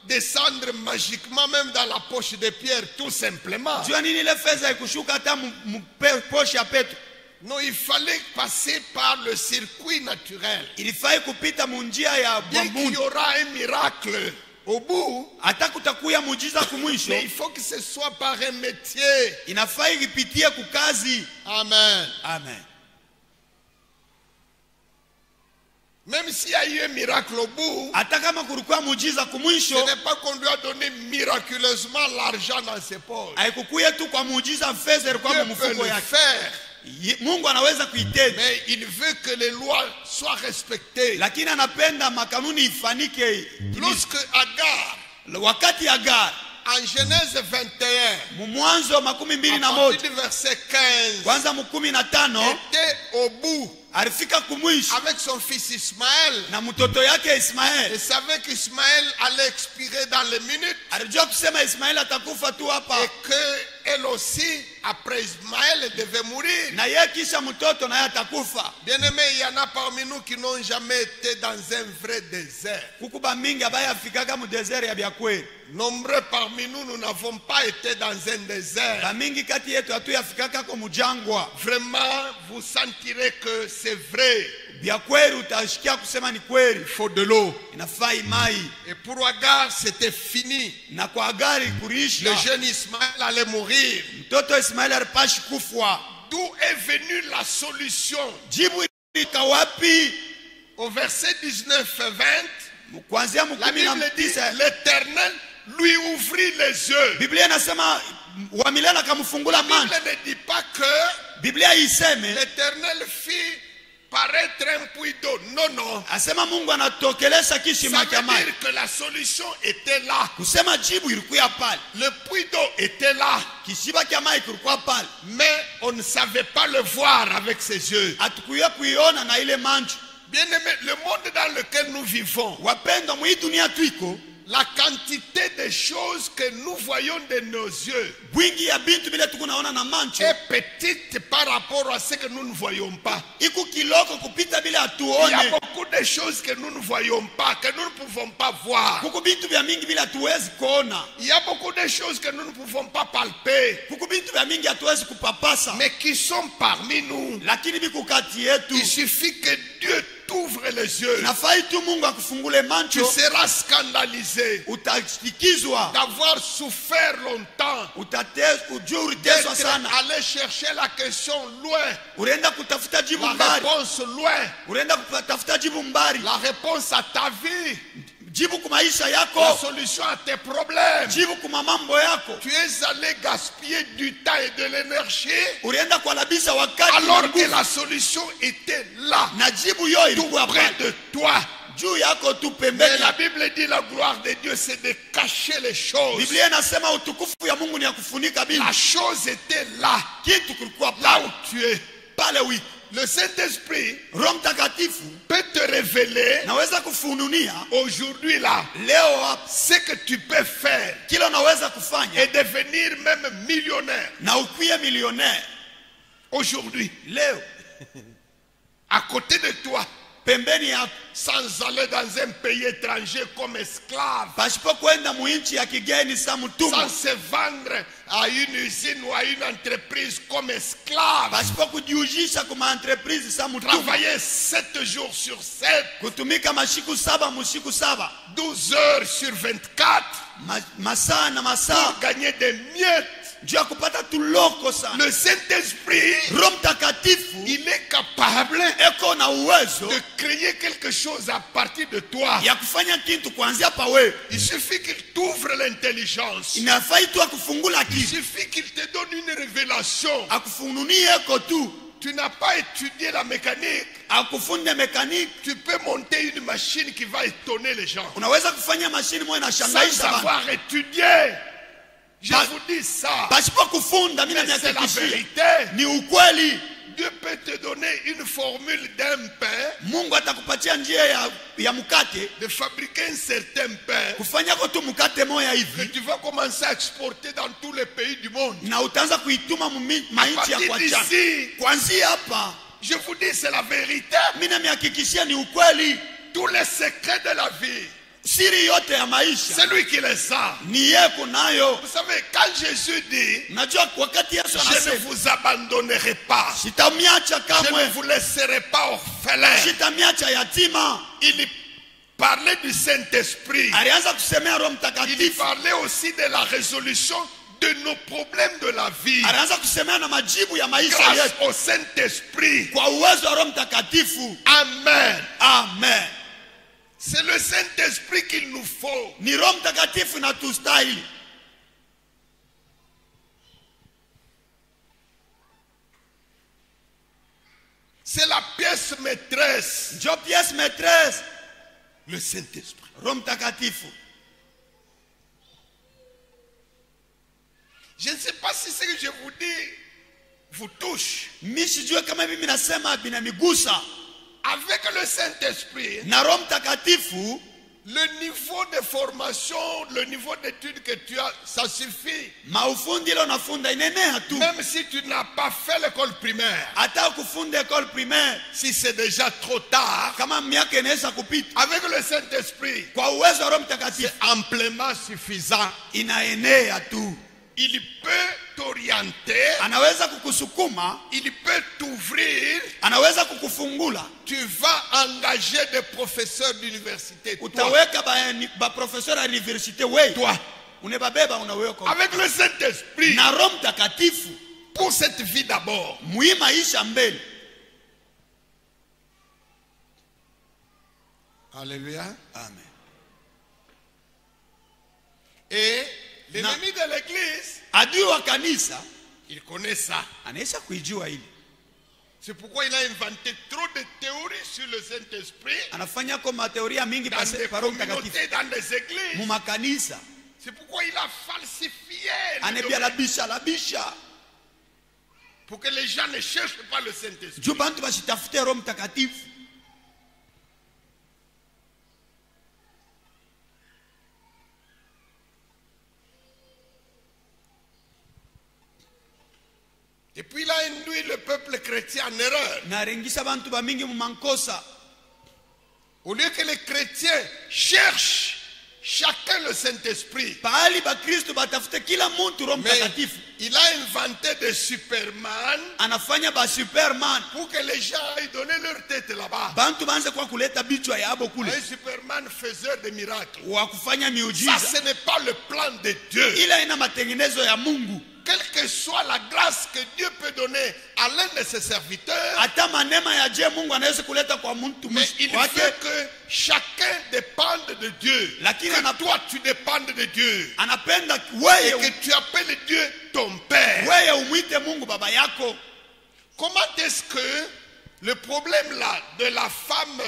descendre magiquement même dans la poche de Pierre, tout simplement? Jua nini ile fedha ikushuka hata poshe ya Petro? Non, il fallait passer par le circuit naturel. Ilifai kupita munjia ya Bien qu'il y Mungu, aura un miracle au bout, hata kutakuya mujiza kumwisho, mais il faut que ce soit par un métier. inafai ipitie kukazi. Amen. Amen. Même s'il y a eu un miracle au bout, Hata kama kulikuwa mujiza ce kumwisho, n'est pas qu'on lui a donné miraculeusement l'argent dans ses poches. haikukuye tu kwa mujiza fedha ilikuwa Dieu mu peut mfuko le yake. faire, Mungu anaweza kuitenda, mais il veut que les lois soient respectées. lakini anapenda makanuni ifanike. Lorsque Agar, Wakati Agar en Genèse 21, mumwanzo makumi mbili à na partir moja du verset 15, kwanza mukumi na tano était au bout alifika kumwisho avec son fils Ismaël. na mtoto yake Il Ismaeli. savait qu'Ismaël allait expirer dans les minutes Alijua kusema Ismaeli atakufa tu hapa, et qu'elle aussi, après Ismaël, elle devait mourir. na yeye kisha mtoto naye atakufa. Bien-aimés, il y en a parmi nous qui n'ont jamais été dans un vrai désert. Kukuba mingi abaye afikaka mu desert ya byakweli. Nombreux parmi nous, nous n'avons pas été dans un désert. Bamingi kati yetu hatuyafikaka ko mujangwa. Vraiment, vous sentirez que c'est vrai. Vya kweli utashikia kusema ni kweli. Il faut de l'eau. Inafaa imai. Et pour Agar, c'était fini. Na kwa Agari kurisha. Le jeune Ismaël allait mourir. Mtoto Ismaeli alipashi kufwa. D'où est venue la solution? Jibu ilika wapi? Au verset 19-20, Kuanzia la Bible dit l'Éternel lui ouvrit les yeux. Biblia inasema wa milele akamfungula La macho. Bible ne dit pas que Biblia iseme l'Éternel fit paraître un puits d'eau. Non, non. asema Mungu anatokelesha kishima Ça cha veut maji. dire que la solution était là. Kusema jibu ilikuwa pale. Le puits d'eau était là. Kishiba cha maji kilikuwa pale. Mais on ne savait pas le voir avec ses yeux. Hatukuye kuiona na ile macho. Bien aimé, le monde dans lequel nous vivons, Wapendwa, mwi dunia tuiko, la quantité de choses que nous voyons de nos yeux bwingi ya bintu bile tukunaona na macho est petite par rapport à ce que nous ne voyons pas. iku kiloko kupita bila Il y a atuone. beaucoup de choses que nous ne voyons pas, que nous ne pouvons pas voir. Kuku bintu vya mingi bila tuwezi kuona. Il y a beaucoup de choses que nous ne pouvons pas palper, Kuku bintu vya mingi hatuwezi kupapasa. mais qui sont parmi nous. Lakini biku kati yetu. Il suffit que Dieu t'ouvre les yeux. Nafai tu Mungu akufungule Tu macho. seras scandalisé Utashikizwa. d'avoir souffert longtemps, Ujue uliteswa d'être sana. allé chercher la question loin, Ulienda kutafuta jibu la mbali. réponse loin, Ulienda kutafuta jibu mbali. la réponse à ta vie, Jibu kwa maisha la yako. solution à tes problèmes. Jibu kwa mambo yako. Tu es allé gaspiller du temps et de l'énergie Ulienda kualabisha wakati na alors que nguvu. la solution était là, Na jibu yo tout ilikuwa près pale. de toi. Juu yako tu Mais pembeni. la Bible dit la gloire de Dieu, c'est de cacher les choses. Biblia inasema utukufu ya Mungu ni ya kufunika La bila. chose était là, Kitu kilikuwa là pale. où tu es. Pale wiki. Le Saint-Esprit Roho Mtakatifu peut te révéler naweza kufununia aujourd'hui là leo hapa ce que tu peux faire kila unaweza kufanya et devenir même millionnaire. na ukuye milionnaire Aujourd'hui, leo à côté de toi, pembeni yako, sans aller dans un pays étranger comme esclave, pasipo kwenda muinchi ya kigeni sa sans mtumwa, se vendre à une usine ou à une entreprise comme esclave, pasipo kujiujisha kuma entreprise sa mtumwa, travailler 7 jours sur 7, kutumika mashiku saba musiku saba, 12 heures sur 24, masaa na pour masaa, gagner des miettes. juu ya kupata tuloko sana. Le Saint-Esprit, Roho Mtakatifu il est capable eko na uwezo de créer quelque chose à partir de toi. ya kufanya kitu kuanzia pa wewe. Il suffit qu'il t'ouvre l'intelligence. Inafai tu akufungula Il kitu, suffit qu'il te donne une révélation. akufununie eko tu, Tu n'as pas étudié la mécanique. akufunde mekaniki. Tu peux monter une machine qui va étonner les gens. Unaweza kufanya mashini moja na Sans shangaisha bana. avoir étudié. Je Pas- vous dis ça. Pasipo kufunda, mimi Mais c'est la nahakikishia vérité. ni ukweli. Dieu peut te donner une formule d'un pain, Mungu atakupatia njia ya mkate, de fabriquer un certain pain kufanya kwa tu mkate moja que hivi, tu vas commencer à exporter dans tous les pays du monde. na utaanza kuituma mainchi ya À kwa partir chana. d'ici, Kwanzia hapa, je vous dis, c'est la vérité. mimi namehakikishia ni ukweli. Tous les secrets de la vie, Siri yote ya maisha c'est lui qui les a. ni yeye kunayo. Vous savez, quand Jésus dit, Najua wakati Yesu je ne anasema vous abandonnerai pas, sitamiacha je ne kamwe, vous laisserai pas orphelin, sitamiacha yatima. il parlait du Saint-Esprit. Alianza kusemea Roho Il Mtakatifu, parlait aussi de la résolution de nos problèmes de la vie. alianza kusemea na majibu ya maisha Grâce yetu au Saint-Esprit. kwa uwezo wa Roho Mtakatifu. Amen. Amen. C'est le Saint-Esprit qu'il nous faut. Ni Roho Mtakatifu inatustahili. C'est la pièce maîtresse. Ndio pièce maîtresse, Le Saint-Esprit. Roho Mtakatifu. Je ne sais pas si ce que je vous dis vous touche. Mimi sijue kama mimi nasema binamigusa. Avec le Saint-Esprit, Na Roho Mtakatifu, le niveau de formation, le niveau d'études que tu as, ça suffit. maufundi ile unafunda inenea tu. Même si tu n'as pas fait l'école primaire, Hata kufunda école primaire, si c'est déjà trop tard, kama miaka inaweza kupita, avec le Saint-Esprit, kwa uwezo wa Roho c'est Mtakatifu amplement suffisant. inaenea tu. il peut t'orienter, anaweza kukusukuma, il peut t'ouvrir. anaweza kukufungula. Tu vas engager des professeurs d'université. Toi, Utaweka ba professeur à l'université wewe. toi, Unebabeba unaweka. avec le Saint-Esprit, Na Roho Mtakatifu. pour cette vie d'abord. Mwi maisha mbele. Alléluia. Amen. Et l'ennemi de l'église, Adui wa kanisa il connaît ça. anaweza kuijua hili. C'est pourquoi il a inventé trop de théories sur le Saint-Esprit Anafanya kwa teoria mingi dans des pa Roho Mtakatifu. communautés, dans des églises. Mu makanisa C'est pourquoi il a falsifié le anebia domaine, labisha pour que les gens ne cherchent pas le Saint-Esprit. juu bantu bashitafute Roho Mtakatifu. Et puis il a induit le peuple chrétien en erreur. Na rengisa bantu ba mingi mu mankosa. Au lieu que les chrétiens cherchent chacun le Saint-Esprit, Pahali ba Kristo batafute kila muntu Roho mais Mtakatifu. il a inventé des Superman Anafanya ba Superman. pour que les gens aillent donner leur tête là-bas. Bantu banze kwa kuleta bichwa yabo kule. Un Superman faiseur de miracles. Wa kufanya Ça, miujiza. ce n'est pas le plan de Dieu. Ila ina matengenezo ya Mungu. Quelle que soit la grâce que Dieu peut donner à l'un de ses serviteurs, Hata manema ya je Mungu anaweza kuleta kwa mtu mais il wake. veut que chacun dépende de Dieu. Lakini Que toi, tu dépendes de Dieu. Anapenda Et wewe que tu appelles Dieu ton Père. wewe umwite Mungu baba yako. Comment est-ce que le problème là de la femme,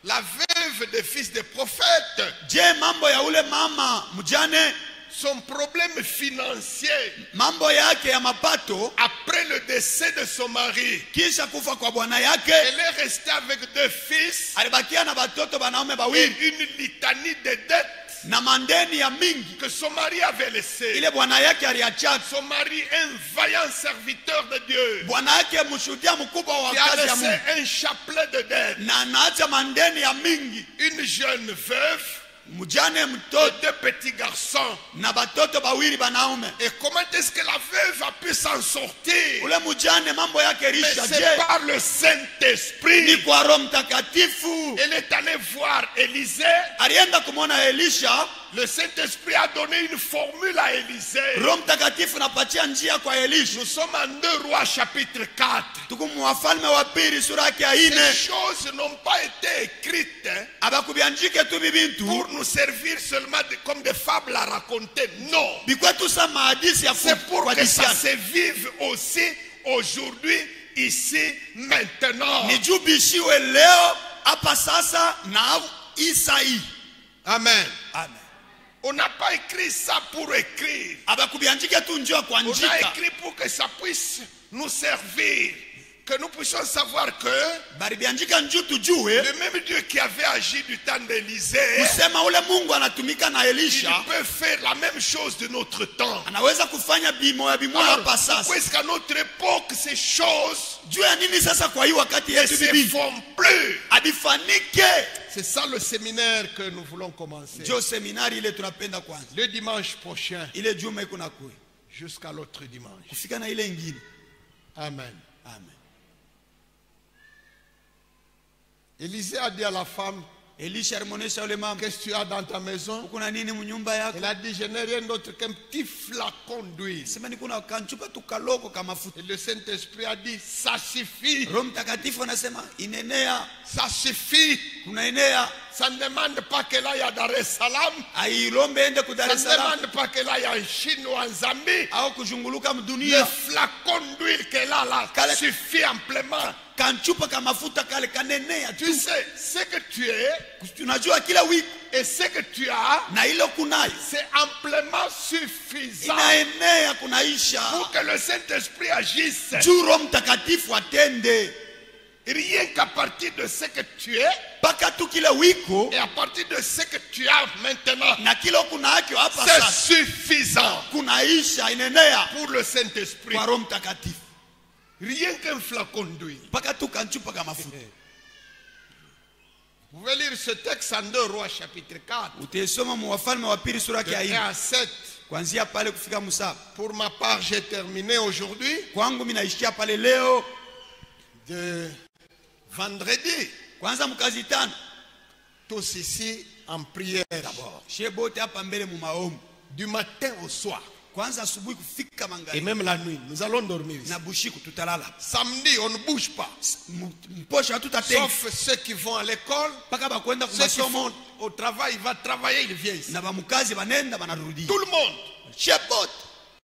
la veuve des fils des prophètes, Je mambo ya ule mama mjane, son problème financier mambo yake ya mapato après le décès de son mari, kisha kufa kwa bwana yake, elle est restée avec 2 fils alibakia na batoto banaume et bawili une litanie de dettes na mandeni ya mingi que son mari avait laissées. ile bwana yake aliacha. Son mari, un vaillant serviteur de Dieu, Bwana yake mshuhudia mkubwa wa qui a kazi ya laissé Mungu un chapelet de dettes. na anaacha mandeni ya mingi. Une jeune veuve Mjane et mtoto 2 petits garçons. na batoto bawili banaume. Et comment est-ce que la veuve a pu s'en sortir? Ule mjane mambo yake Mais risha c'est je par le ni Saint-Esprit. kwa Roho Mtakatifu. Elle est allée voir Élisée. Alienda kumwona Elisha. Le Saint-Esprit a donné une formule à Élisée. Roho Mtakatifu napatia njia kwa Elisha. Nous sommes en 2 Rois chapitre 4. Tuko mu Wafalme wa pili sura yake ya Ces 4. choses n'ont pas été écrites Abakubiandike tu bibintu pour nous servir seulement comme des fables à raconter. Non. bikwetu sa mahadisi ya C'est pour que ça kuhadisiana. se vive aussi aujourd'hui, ici, maintenant. Ni juu bishiwe leo hapa sasa na Isai. Amen. Amen. On n'a pas écrit ça pour écrire. Abakubiandike tu njoo On a kuandika. écrit pour que ça puisse nous servir. Que nous puissions savoir que Baribiandika njoo tujue le même Dieu qui avait agi du temps d'Élisée, kusema ule Mungu anatumika na il Elisha peut faire la même chose de notre temps. anaweza kufanya bimoya bimoya Alors, hapa sasa. pourquoi est-ce qu'à notre époque, ces choses Juu ya nini sasa kwa hii wakati ne yetu se bibi font plus? abifanike? C'est ça le séminaire que nous voulons commencer. Jo seminari ile tunapenda kwanza. Le dimanche prochain Ile juma iko na kuwe. jusqu'à l'autre dimanche. Kufika na ile ingine. Amen. Amen. Élisée a dit à la femme, Elisha alimuonesha ule mama, qu'est-ce que tu as dans ta maison? kuna nini mnyumba yako? Elle a dit, je n'ai rien d'autre qu'un petit flacon d'huile. Sema ni kuna kanchupa tu kaloko kama mafuta. Et le Saint-Esprit a dit, ça suffit. Roho Mtakatifu anasema inenea, Ça suffit. kunaenea. Ça ne demande pas qu'elle aille à Dar es Salaam. Ailombe ende ku Dar Ça es ne Salaam demande pas qu'elle aille en Chine ou en Zambie. au kuzunguluka Le mdunia. flacon d'huile qu'elle a là Kale- suffit amplement. Kanchupa kama mafuta kale kanenea Tu tu. sais, ce que tu es Tunajua kila wiki et ce que tu as, na ile kunayo c'est amplement suffisant inaenea kunaisha. pour que le Saint-Esprit agisse. Juu Roho Mtakatifu atende. Rien qu'à partir de ce que tu es Paka tu kile wiko et à partir de ce que tu as maintenant, na kilo kunakyo hapa c'est sasa suffisant kunaisha inenea pour le Saint-Esprit. kwa Roho Mtakatifu. Rien qu'un flacon d'huile. Paka tu kanchupa kama mafuta. Vous pouvez vais lire ce texte en 2 Rois chapitre 4, Utaisoma mu Wafalme wa pili sura de ya 1 4 à 7. kuanzia pale kufika musaba. Pour ma part, j'ai terminé aujourd'hui, Kwangu mimi naishia pale leo. de vendredi. Kwanza mkazi tano. Tous ici en prière d'abord. Shebote hapa mbele mu maombi. Du matin au soir. Kwanza asubuhi kufika Et magharibi. même la nuit. Nous allons dormir ici. Na bushiku tutalala. Samedi, on ne bouge pas. Mposha tutatenga. Sauf ceux qui vont à l'école. Paka bakwenda Ceux qui kumasomo vont au travail, ils vont travailler, ils viennent ici. na bamukazi banenda banarudi. Tout le monde. Shebote